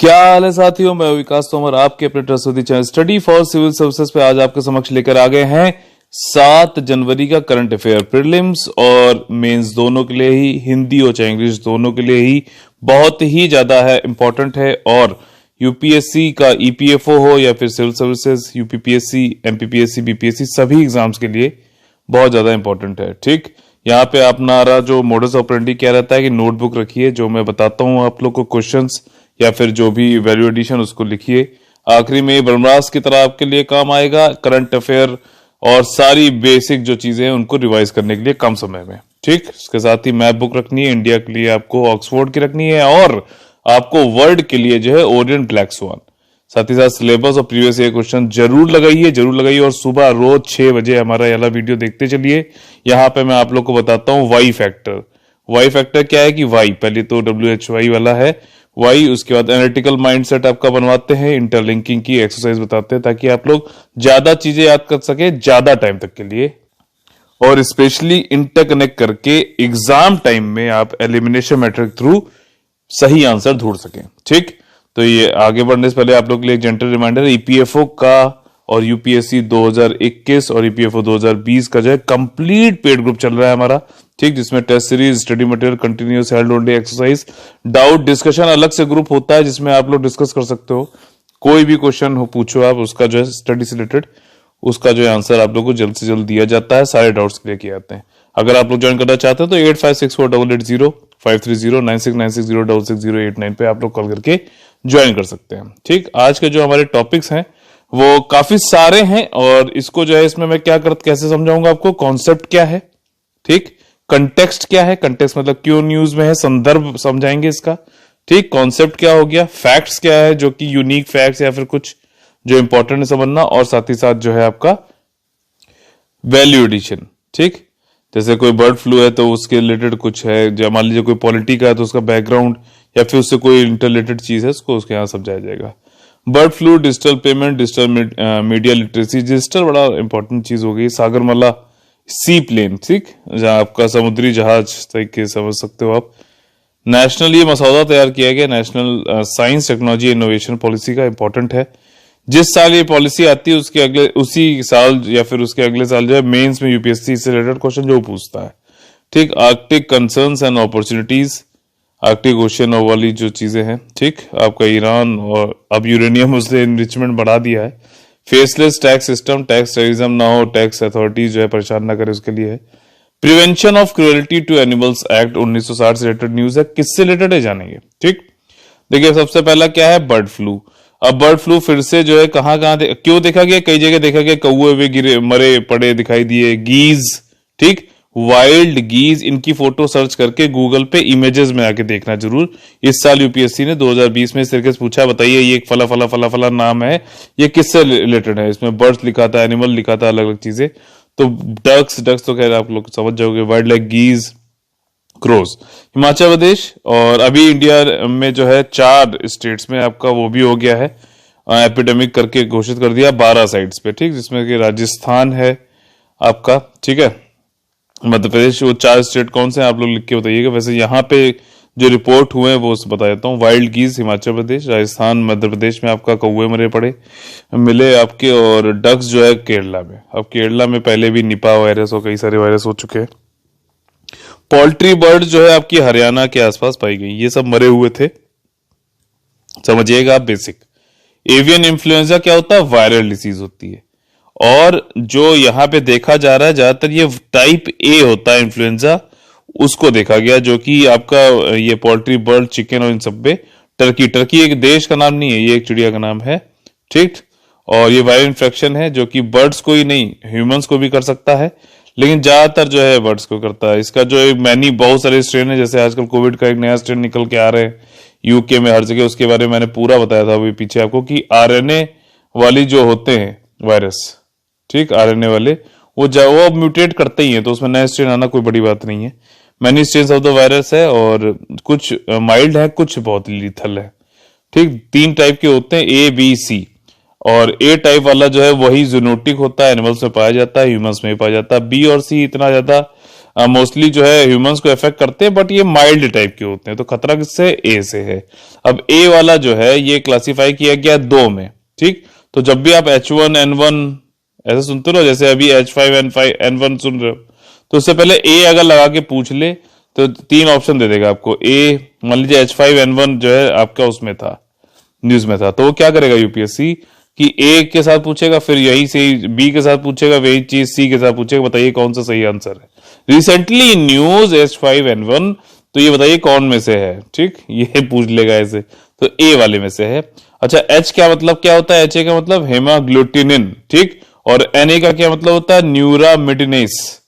क्या हाल है साथियों, मैं विकास तोमर आपके अपने trusty channel study for civil services पे आज आपके समक्ष लेकर आ गए हैं 7 जनवरी का करंट अफेयर। प्रीलिम्स और मेंस दोनों के लिए ही, हिंदी और चाहे इंग्लिश दोनों के लिए ही बहुत ही ज्यादा है, इंपॉर्टेंट है। और यूपीएससी का ईपीएफओ हो या फिर civil services, UPPSC, MPPSC, BPSC, सभी एग्जाम्स के लिए बहुत ज्यादा इंपॉर्टेंट है। ठीक, यहाँ पे अपना जो मोडस ऑपरेंडी क्या रहता है कि नोटबुक रखिए, जो मैं बताता हूँ आप लोग को क्वेश्चंस या फिर जो भी वैल्यू एडिशन उसको लिखिए। आखिरी में ब्रह्मास्त्र की तरह आपके लिए काम आएगा, करंट अफेयर और सारी बेसिक जो चीजें हैं उनको रिवाइज करने के लिए कम समय में। ठीक, इसके साथ ही मैप बुक रखनी है, इंडिया के लिए आपको ऑक्सफोर्ड की रखनी है और आपको वर्ल्ड के लिए जो है ओरिएंट ब्लैक स्वान। साथ ही साथ सिलेबस और प्रीवियस ईयर क्वेश्चन जरूर लगाइए और सुबह रोज 6 बजे हमारा वाला वीडियो देखते चलिए। यहाँ पे मैं आप लोग को बताता हूँ वाई फैक्टर। वाई फैक्टर क्या है कि वाई पहले तो WHY वाला है वाई, उसके बाद एनालिटिकल माइंडसेट आपका बनवाते हैं, इंटरलिंकिंग की एक्सरसाइज बताते हैं ताकि आप लोग ज्यादा चीजें याद कर सके ज्यादा टाइम तक के लिए, और स्पेशली इंटरकनेक्ट करके एग्जाम टाइम में आप एलिमिनेशन मेथड थ्रू सही आंसर ढूंढ सकें। ठीक, तो ये आगे बढ़ने से पहले आप लोग के लिए एक जेंटल रिमाइंडर, ईपीएफओ का और यूपीएससी 2021 और ईपीएफओ 2020 का जो है कंप्लीट पेड ग्रुप चल रहा है हमारा। ठीक, जिसमें test series, study material, continuous held only exercise, doubt discussion अलग से ग्रुप होता है जिसमें आप लोग डिस्कस कर सकते हो। कोई भी क्वेश्चन हो पूछो आप, उसका जो है स्टडी से रिलेटेड उसका जो है आंसर आप लोग को जल्द से जल्द दिया जाता है, सारे डाउट्स क्लियर किए जाते हैं। अगर आप लोग ज्वाइन करना चाहते हैं तो 8564880530969606068089 पे आप लोग कॉल करके ज्वाइन कर सकते हैं। ठीक, आज के जो हमारे टॉपिक्स हैं वो काफी सारे हैं और इसको जो है इसमें मैं कैसे समझाऊंगा आपको। कॉन्सेप्ट क्या है, ठीक, कंटेक्स्ट क्या है, कंटेक्स्ट मतलब क्यों न्यूज में है, संदर्भ समझाएंगे इसका। ठीक, कॉन्सेप्ट क्या हो गया, फैक्ट्स क्या है जो कि यूनिक फैक्ट्स या फिर कुछ जो इंपॉर्टेंट है समझना, और साथ ही साथ जो है आपका वैल्यू एडिशन। ठीक, जैसे कोई बर्ड फ्लू है तो उसके रिलेटेड कुछ है, जब मान लीजिए कोई पॉलिटी का है तो उसका बैकग्राउंड या फिर उससे कोई इंटरलेटेड चीज है उसको उसके यहाँ समझाया जाएगा। Bird flu, digital payment, digital media literacy, digital बड़ा इंपॉर्टेंट चीज हो गई। सागरमाला सी प्लेन, ठीक, जहां आपका समुद्री जहाज तरीके से समझ सकते हो आप। नेशनल ये मसौदा तैयार किया गया, national science technology innovation policy का, इंपॉर्टेंट है। जिस साल ये पॉलिसी आती है उसके अगले उसी साल या फिर उसके अगले साल जो है मेंस में यूपीएससी से रिलेटेड क्वेश्चन जो पूछता है। ठीक, Arctic concerns and opportunities, Arctic ocean वाली जो चीजें हैं। ठीक, आपका ईरान और अब यूरेनियम उसने इनरिचमेंट बढ़ा दिया है। Faceless tax system, tax terrorism ना हो, टैक्स अथॉरिटीज जो है परेशान ना करे उसके लिए है। Prevention of cruelty to animals act 1960 से रिलेटेड न्यूज है, किससे रिलेटेड है जानेंगे। ठीक, देखिए सबसे पहला क्या है, बर्ड फ्लू। अब बर्ड फ्लू फिर से जो है कहां क्यों देखा गया, कई जगह देखा गया, कौए हुए गिरे मरे पड़े दिखाई दिए, गीज, ठीक, वाइल्ड गीज, इनकी फोटो सर्च करके गूगल पे इमेजेस में आके देखना जरूर। इस साल यूपीएससी ने 2020 में इस तरीके से पूछा, बताइए ये एक फला फला फला फला नाम है, ये किससे रिलेटेड है। इसमें बर्ड्स लिखा था, एनिमल लिखा था, अलग अलग चीजें। तो डक्स तो खैर आप लोग समझ जाओगे, wild like गीज, crows. Himachal Pradesh, और अभी इंडिया में जो है 4 स्टेट्स में आपका वो भी हो गया है, एपिडेमिक करके घोषित कर दिया 12 साइट्स पे। ठीक, जिसमें कि राजस्थान है आपका, ठीक है, मध्य प्रदेश। वो 4 स्टेट कौन से हैं आप लोग लिख के बताइएगा। वैसे यहाँ पे जो रिपोर्ट हुए हैं वो बता देता हूँ। वाइल्ड गीज हिमाचल प्रदेश, राजस्थान, मध्य प्रदेश में आपका कौवे मरे पड़े मिले आपके, और डक्स जो है केरला में। अब केरला में पहले भी निपा वायरस और कई सारे वायरस हो चुके हैं। पोल्ट्री बर्ड जो है आपकी हरियाणा के आसपास पाई गई, ये सब मरे हुए थे, समझिएगा आप बेसिक। एवियन इन्फ्लुएंजा क्या होता है, वायरल डिसीज होती है, और जो यहां पे देखा जा रहा है ज्यादातर ये टाइप ए होता है इन्फ्लुएंजा, उसको देखा गया, जो कि आपका ये पोल्ट्री बर्ड, चिकन और इन सब पे। टर्की एक देश का नाम नहीं है, ये एक चिड़िया का नाम है। ठीक, और ये वायरल इन्फेक्शन है जो कि बर्ड्स को ही नहीं ह्यूमंस को भी कर सकता है, लेकिन ज्यादातर जो है बर्ड्स को करता है। इसका जो बहुत सारे स्ट्रेन है, जैसे आजकल कोविड का एक नया स्ट्रेन निकल के आ रहे हैं यूके में हर जगह, उसके बारे में मैंने पूरा बताया था अभी पीछे आपको कि आरएनए वाली जो होते हैं वायरस, ठीक, आरएनए वाले वो म्यूटेट करते ही है, तो उसमें नया स्ट्रेन आना कोई बड़ी बात नहीं है। Many strain of the virus है, और कुछ माइल्ड है, कुछ बहुत लीथल है। ठीक, 3 टाइप के होते हैं, ए बी सी, और ए टाइप वाला जो है वही जूनोटिक होता है, एनिमल्स में पाया जाता है, ह्यूमंस में पाया जाता है। बी और सी इतना ज्यादा मोस्टली जो है ह्यूमंस को इफेक्ट करते हैं, बट ये माइल्ड टाइप के होते हैं। तो खतरा किससे? ए से है। अब ए वाला जो है ये क्लासिफाई किया गया दो में, ठीक। तो जब भी आप H1N1 ऐसे सुनते हो, जैसे अभी H5N1 सुन रहे हो, तो उससे पहले ए अगर लगा के पूछ ले तो तीन ऑप्शन दे देगा आपको। ए मान लीजिए H5N1 जो है आपका उसमें था, न्यूज में था, तो वो क्या करेगा यूपीएससी कि ए के साथ पूछेगा, फिर यही से बी के साथ पूछेगा, वही चीज सी के साथ पूछेगा, बताइए कौन सा सही आंसर है। रिसेंटली न्यूज H5N1, तो ये बताइए कौन में से है, ठीक, ये पूछ लेगा ऐसे। तो ए वाले में से है। अच्छा, एच क्या मतलब क्या होता है? एच ए का मतलब हेमाग्लूटिनिन, ठीक। और एन ए का क्या मतलब होता है? न्यूरामिडिनेस,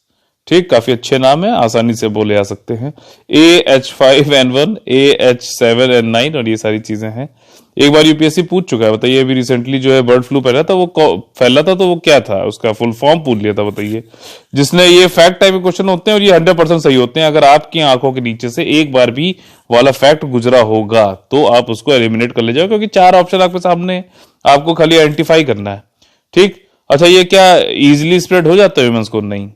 ठीक। काफी अच्छे नाम है, आसानी से बोले जा सकते हैं। AH5N1, AH7N9 और ये सारी चीजें हैं। एक बार यूपीएससी पूछ चुका है, बताइए अभी रिसेंटली जो है बर्ड फ्लू फैला था, तो वो क्या था, उसका फुल फॉर्म पूछ लिया था, बताइए। जिसने ये फैक्ट टाइप के क्वेश्चन होते हैं और ये 100% सही होते हैं। अगर आपकी आंखों के नीचे से एक बार भी वाला फैक्ट गुजरा होगा तो आप उसको एलिमिनेट कर ले जाओ, क्योंकि चार ऑप्शन आपके सामने है, आपको खाली आइडेंटिफाई करना है, ठीक। अच्छा, ये क्या इजिली स्प्रेड हो जाता है ह्यूमंस को? नहीं,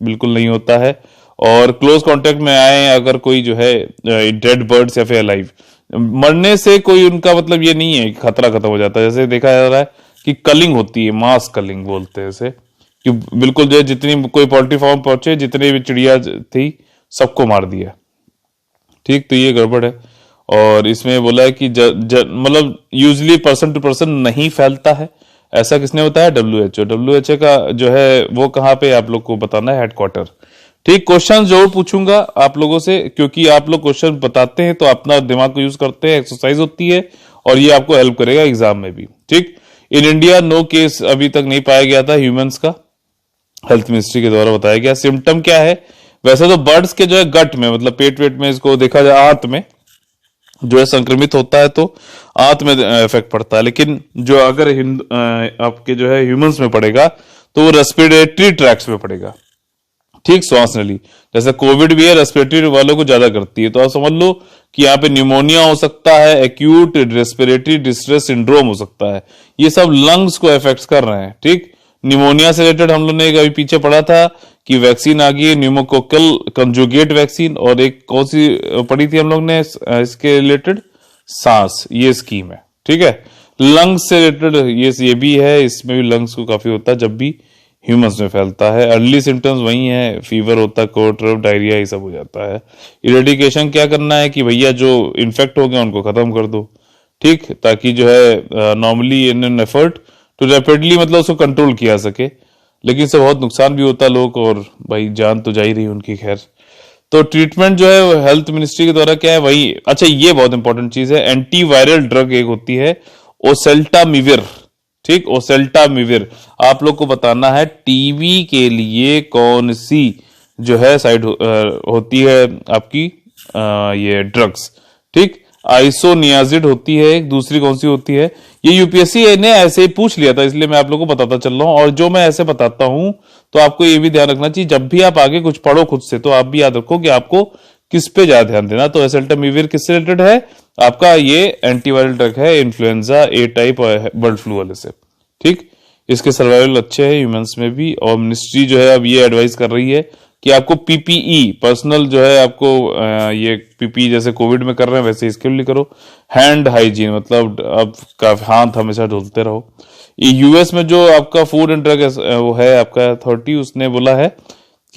बिल्कुल नहीं होता है। और क्लोज कांटेक्ट में आए अगर कोई जो है डेड बर्ड्स या फिर अलाइव, मरने से कोई उनका मतलब ये नहीं है कि खतरा खत्म हो जाता है। जैसे देखा जा रहा है कि कलिंग होती है, मास कलिंग बोलते हैं इसे, कि बिल्कुल जो है जितनी कोई पोल्ट्री फार्म पहुंचे, जितनी भी चिड़िया थी सबको मार दिया, ठीक। तो ये गड़बड़ है। और इसमें बोला है कि मतलब यूजली पर्सन टू पर्सन नहीं फैलता है, ऐसा किसने बताया? WHO। WHO का जो है वो कहाँ पे आप लोग को बताना है? हेडक्वार्टर, ठीक। क्वेश्चन जरूर पूछूंगा आप लोगों से, क्योंकि आप लोग क्वेश्चन बताते हैं तो अपना दिमाग को यूज करते हैं, एक्सरसाइज होती है और ये आपको हेल्प करेगा एग्जाम में भी, ठीक। इन इंडिया नो केस अभी तक नहीं पाया गया था ह्यूमंस का, हेल्थ मिनिस्ट्री के द्वारा बताया गया। सिम्टम क्या है? वैसे तो बर्ड्स के जो है गट में, मतलब पेट वेट में, इसको देखा जाए आंत में जो है संक्रमित होता है तो आंत में इफेक्ट पड़ता है, लेकिन जो अगर आपके जो है ह्यूमंस में पड़ेगा तो वो रेस्पिरेटरी ट्रैक्ट्स में पड़ेगा, ठीक, श्वास नली। जैसे कोविड भी है, रेस्पिरेटरी वालों को ज्यादा करती है, तो आप समझ लो कि यहाँ पे न्यूमोनिया हो सकता है, एक्यूट रेस्पिरेटरी डिस्ट्रेस सिंड्रोम हो सकता है, ये सब लंग्स को इफेक्ट कर रहे हैं, ठीक। निमोनिया से रिलेटेड हम लोग ने अभी पीछे पढ़ा था कि वैक्सीन आ गई है, न्यूमोकोकल कंजुगेट वैक्सीन, और एक कौन सी पढ़ी थी हम लोग ने इसके रिलेटेड? सांस, ये स्कीम है, ठीक है। लंग्स से रिलेटेड ये भी है, इसमें भी लंग्स को काफी होता है जब भी ह्यूमंस में फैलता है। अर्ली सिम्टम्स वही है, फीवर होता है, कोट रफ, डायरिया, ये सब हो जाता है। इरेडिकेशन क्या करना है कि भैया जो इन्फेक्ट हो गया उनको खत्म कर दो, ठीक, ताकि जो है normally in an effort to rapidly मतलब उसको कंट्रोल किया सके, लेकिन इससे बहुत नुकसान भी होता है लोग, और भाई जान तो जा ही रही उनकी, खैर। तो ट्रीटमेंट जो है हेल्थ मिनिस्ट्री के द्वारा क्या है वही। अच्छा, ये बहुत इंपॉर्टेंट चीज है, एंटीवायरल ड्रग एक होती है ओसेल्टामिविर, ठीक, ओसेल्टामिविर। आप लोग को बताना है टीबी के लिए कौन सी जो है साइड होती है आपकी ये ड्रग्स, ठीक। आइसोनियाजिड होती है एक, दूसरी कौन सी होती है? ये यूपीएससी ने ऐसे ही पूछ लिया था, इसलिए मैं आप लोगों को बताता चल रहा हूं। और जो मैं ऐसे बताता हूं तो आपको ये भी ध्यान रखना चाहिए, जब भी आप आगे कुछ पढ़ो खुद से, तो आप भी याद रखो कि आपको किस पे ज्यादा ध्यान देना। तो एसेल्टामिविर किससे रिलेटेड है? आपका ये एंटीवायरल ड्रग है, इन्फ्लुएंजा ए टाइप और बर्ड फ्लू वाले से, ठीक। इसके सर्वाइवल अच्छे हैं ह्यूमंस में भी, और मिनिस्ट्री जो है अब ये एडवाइस कर रही है कि आपको पीपीई पर्सनल जो है आपको ये पीपीई जैसे कोविड में कर रहे हैं वैसे इसके लिए करो। हैंड हाइजीन मतलब आपका हाथ हमेशा धुलते रहो। यूएस में जो आपका फूड एंड ड्रग वो है आपका अथॉरिटी, उसने बोला है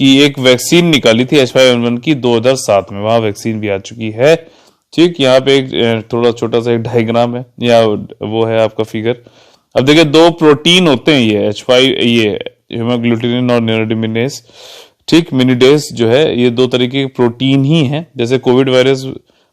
कि एक वैक्सीन निकाली थी H5N1 की 2007 में, वहां वैक्सीन भी आ चुकी है, ठीक। यहाँ पे एक थोड़ा छोटा सा एक डायग्राम है, या वो है आपका फिगर। अब देखिए दो प्रोटीन होते हैं ये H5, ये हीमोग्लूटिनिन और नेरोडिमिनेस, ठीक। मिनिडेस जो है ये दो तरीके के प्रोटीन ही हैं। जैसे कोविड वायरस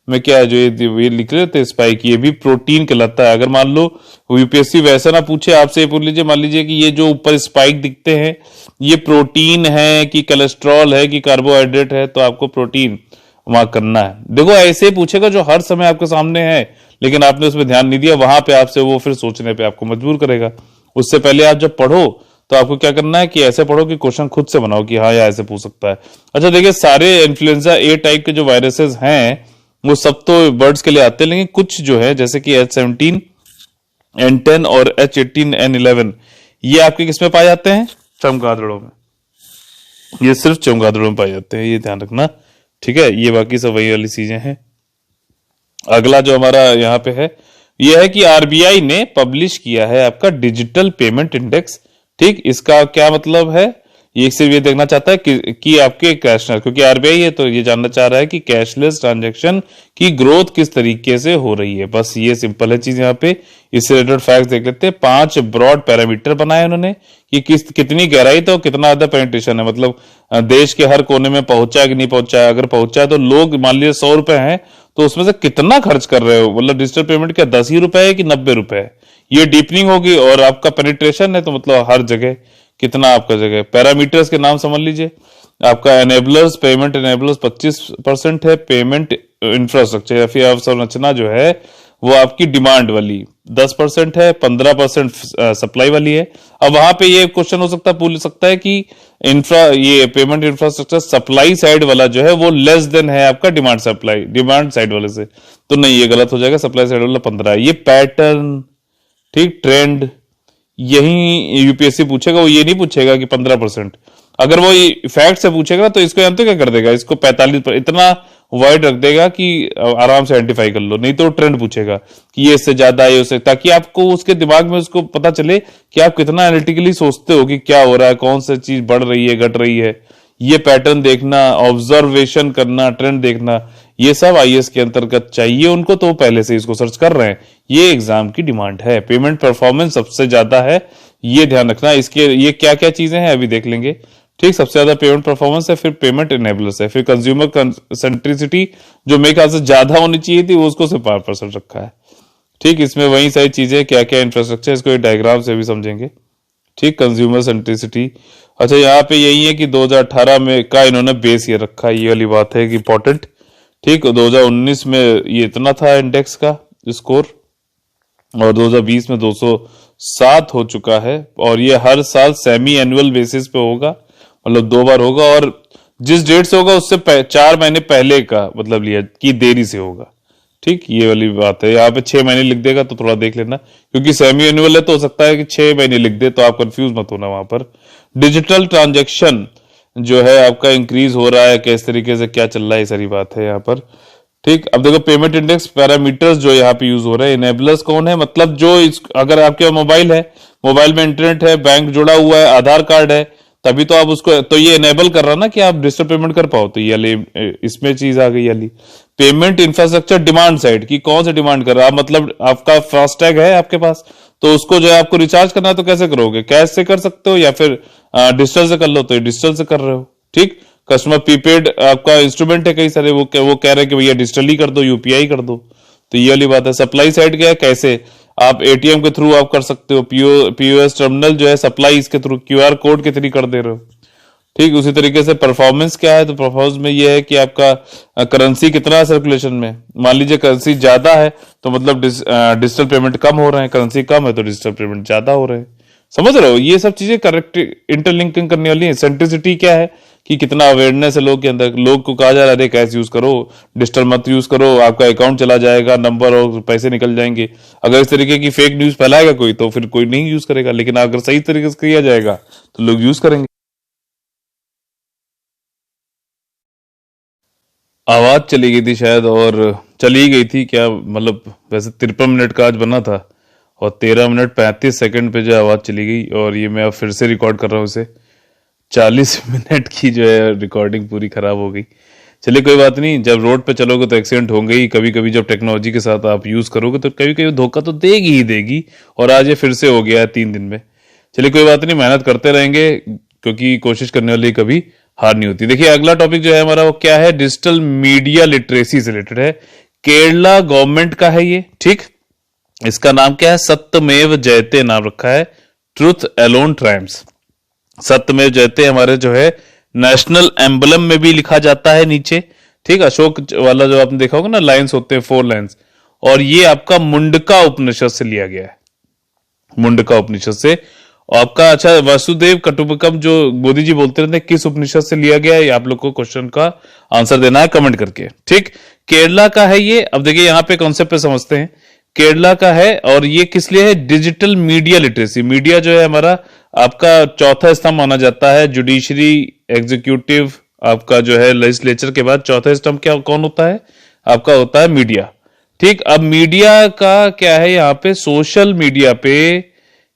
में क्या है जो ये लिख रहे थे स्पाइक, ये भी प्रोटीन कहलाता है। अगर मान लो यूपीएससी वैसा ना पूछे, आपसे पूछ लीजिए, मान लीजिए कि ये जो ऊपर स्पाइक दिखते हैं ये प्रोटीन है कि कोलेस्ट्रॉल है कि कार्बोहाइड्रेट है, तो आपको प्रोटीन मार्क करना है। देखो ऐसे पूछेगा जो हर समय आपके सामने है, लेकिन आपने उसमें ध्यान नहीं दिया, वहां पे आपसे वो फिर सोचने पे आपको मजबूर करेगा। उससे पहले आप जब पढ़ो तो आपको क्या करना है कि ऐसे पढ़ो कि क्वेश्चन खुद से बनाओ कि हाँ यार ऐसे पूछ सकता है। अच्छा देखिए, सारे इन्फ्लुएंजा ए टाइप के जो वायरसेस हैं वो सब तो बर्ड्स के लिए आते हैं, लेकिन कुछ जो है जैसे कि H17N10 और H18N11 ये आपके किसमें पाए जाते हैं? चमगादड़ों में, ये सिर्फ चमगादड़ों में पाए जाते हैं, ये ध्यान रखना, ठीक है। ये बाकी सब वही वाली चीजें हैं। अगला जो हमारा यहाँ पे है, यह है कि आरबीआई ने पब्लिश किया है आपका डिजिटल पेमेंट इंडेक्स। ठीक, इसका क्या मतलब है, ये सिर्फ ये देखना चाहता है कि आपके कैशलेस, क्योंकि आरबीआई है तो ये जानना चाह रहा है कि कैशलेस ट्रांजैक्शन की ग्रोथ किस तरीके से हो रही है। बस ये सिंपल है चीज। यहाँ पे इससे रिलेटेड फैक्ट देख लेते हैं। 5 ब्रॉड पैरामीटर बनाए उन्होंने कि कितनी गहराई तो कितना ज्यादा पेनिट्रेशन है, मतलब देश के हर कोने में पहुंचा है कि नहीं पहुंचा है। अगर पहुंचा है तो लोग मान लीजिए 100 रुपए हैं तो उसमें से कितना खर्च कर रहे हो, मतलब डिजिटल पेमेंट क्या 10 ही रुपए है कि 90 रुपए है, ये डीपनिंग होगी। और आपका पेनिट्रेशन है तो मतलब हर जगह कितना आपका जगह। पैरामीटर्स के नाम समझ लीजिए। आपका एनेबलर्स, पेमेंट एनेबलर्स 25% है। पेमेंट इंफ्रास्ट्रक्चर या फिर अवसंरचना जो है वो आपकी डिमांड वाली 10% है। 15% सप्लाई वाली है। अब वहां पे ये क्वेश्चन हो सकता है, पूछ सकता है कि ये पेमेंट इंफ्रास्ट्रक्चर सप्लाई साइड वाला जो है वो लेस देन है आपका डिमांड साइड वाले से, तो नहीं, ये गलत हो जाएगा। सप्लाई साइड वाला 15 है। ये पैटर्न, ठीक, ट्रेंड, यही यूपीएससी पूछेगा। वो ये नहीं पूछेगा कि 15%। अगर वो फैक्ट से पूछेगा तो इसको जानते क्या कर देगा, इसको 45 इतना वाइड रख देगा कि आराम से आइडेंटिफाई कर लो। नहीं तो ट्रेंड पूछेगा कि ये इससे ज्यादा है, उससे, ताकि आपको उसके दिमाग में उसको पता चले कि आप कितना एनालिटिकली सोचते हो कि क्या हो रहा है, कौन सी चीज बढ़ रही है, घट रही है। ये पैटर्न देखना, ऑब्जर्वेशन करना, ट्रेंड देखना, ये सब आईएएस के अंतर्गत चाहिए उनको, तो पहले से इसको सर्च कर रहे हैं। ये एग्जाम की डिमांड है। पेमेंट परफॉर्मेंस सबसे ज्यादा है, ये ध्यान रखना। इसके ये क्या क्या चीजें हैं अभी देख लेंगे। ठीक, सबसे ज्यादा पेमेंट परफॉर्मेंस है, फिर पेमेंट इनेबलर्स है, फिर कंज्यूमर सेंट्रिसिटी जो मेरे ख्याल से ज्यादा होनी चाहिए थी वो उसको सिर्फ 5% रखा है। ठीक, इसमें वही सारी चीजें, क्या क्या इंफ्रास्ट्रक्चर, इसको एक डायग्राम से भी समझेंगे। ठीक, कंज्यूमर सेंट्रिसिटी। अच्छा, यहाँ पे यही है कि 2018 में का इन्होंने बेस ये रखा है, ये वाली बात है कि इंपॉर्टेंट। ठीक, 2019 में ये इतना था इंडेक्स का स्कोर, और 2020 में 207 हो चुका है। और ये हर साल सेमी एनुअल बेसिस पे होगा, मतलब 2 बार होगा, और जिस डेट से होगा उससे 4 महीने पहले का मतलब लिया कि देरी से होगा। ठीक, ये वाली बात है। यहाँ पे 6 महीने लिख देगा तो थोड़ा देख लेना, क्योंकि सेमी एनुअल है तो हो सकता है कि 6 महीने लिख दे, तो आप कंफ्यूज मत होना वहां पर। डिजिटल ट्रांजैक्शन जो है आपका इंक्रीज हो रहा है, किस तरीके से क्या चल रहा है, सारी बात है यहाँ पर। ठीक, अब देखो पेमेंट इंडेक्स पैरामीटर्स जो यहाँ पे यूज हो रहे हैं। इनेबलर्स कौन है, मतलब जो अगर आपके मोबाइल है, मोबाइल में इंटरनेट है, बैंक जुड़ा हुआ है, आधार कार्ड है, तभी तो आप उसको, तो ये इनेबल कर रहा ना कि आप डिजिटल पेमेंट कर पाओ। तो ये इसमें चीज आ गई वाली। पेमेंट इंफ्रास्ट्रक्चर डिमांड साइड की, कौन से डिमांड कर रहा है, मतलब आपका फास्टैग है आपके पास, तो उसको जो है आपको रिचार्ज करना है तो कैसे करोगे, कैश से कर सकते हो या फिर डिजिटल से कर लो, तो डिजिटल से कर रहे हो। ठीक, कस्टमर प्रीपेड आपका इंस्ट्रूमेंट है कई सारे, वो कह रहे हैं कि भैया डिजिटली कर दो, यूपीआई कर दो, तो ये वाली बात है। सप्लाई साइड क्या है, कैसे आप एटीएम के थ्रू आप कर सकते हो, पीओएस टर्मिनल जो है सप्लाई इसके थ्रू, क्यूआर कोड के थ्रू कर दे रहे हो। ठीक, उसी तरीके से परफॉर्मेंस क्या है, तो परफॉर्मेंस में ये है कि आपका करेंसी कितना है सर्कुलेशन में। मान लीजिए करेंसी ज्यादा है तो मतलब डिजिटल पेमेंट कम हो रहे हैं, करेंसी कम है तो डिजिटल पेमेंट ज्यादा हो रहे हैं। समझ रहे हो, ये सब चीजें करेक्ट इंटरलिंकिंग करने वाली है। सेंट्रिसिटी क्या है कि कितना अवेयरनेस है लोग के अंदर, लोग को कहा जा रहा है कैश यूज करो, डिजिटल मत यूज करो, आपका अकाउंट चला जाएगा, नंबर और पैसे निकल जाएंगे। अगर इस तरीके की फेक न्यूज फैलाएगा कोई तो फिर कोई नहीं यूज करेगा, लेकिन अगर सही तरीके से किया जाएगा तो लोग यूज करेंगे। आवाज चली गई थी शायद, और चली गई थी क्या, मतलब वैसे 53 मिनट का आज बना था और 13 मिनट 35 सेकंड पे जो आवाज चली गई, और ये मैं अब फिर से रिकॉर्ड कर रहा हूँ इसे। 40 मिनट की जो है रिकॉर्डिंग पूरी खराब हो गई। चलिए कोई बात नहीं, जब रोड पे चलोगे तो एक्सीडेंट होंगे ही। कभी कभी जब टेक्नोलॉजी के साथ आप यूज करोगे तो कभी कभी धोखा तो देगी ही देगी, और आज ये फिर से हो गया है 3 दिन में। चलिए कोई बात नहीं, मेहनत करते रहेंगे, क्योंकि कोशिश करने वाली कभी हार नहीं होती। देखिए अगला टॉपिक जो है हमारा वो क्या है, डिजिटल मीडिया लिटरेसी से रिलेटेड है। केरला गवर्नमेंट का है ये। ठीक, इसका नाम क्या है, सत्यमेव जयते नाम रखा है, ट्रुथ एलोन ट्रायम्फ्स। सत्यमेव जयते हमारे जो है नेशनल एम्बलम में भी लिखा जाता है नीचे। ठीक, अशोक वाला जो आपने देखा होगा ना, लाइंस होते हैं 4 लाइंस, और ये आपका मुंडका उपनिषद से लिया गया है, मुंडका उपनिषद से। और आपका अच्छा वसुदेव कुटुंबकम जो मोदी जी बोलते रहते हैं, किस उपनिषद से लिया गया है, आप लोग को क्वेश्चन का आंसर देना है कमेंट करके। ठीक, केरला का है ये। अब देखिए यहाँ पे कॉन्सेप्ट पे समझते हैं। केरला का है और ये किस लिए है? Digital media literacy. मीडिया जो है हमारा आपका चौथा स्तंभ माना जाता है, जुडिशरी, एग्जीक्यूटिव, आपका जो है लेजिस्लेचर के बाद चौथा स्तंभ क्या कौन होता है? आपका होता है मीडिया। ठीक, अब मीडिया का क्या है यहाँ पे? सोशल मीडिया पे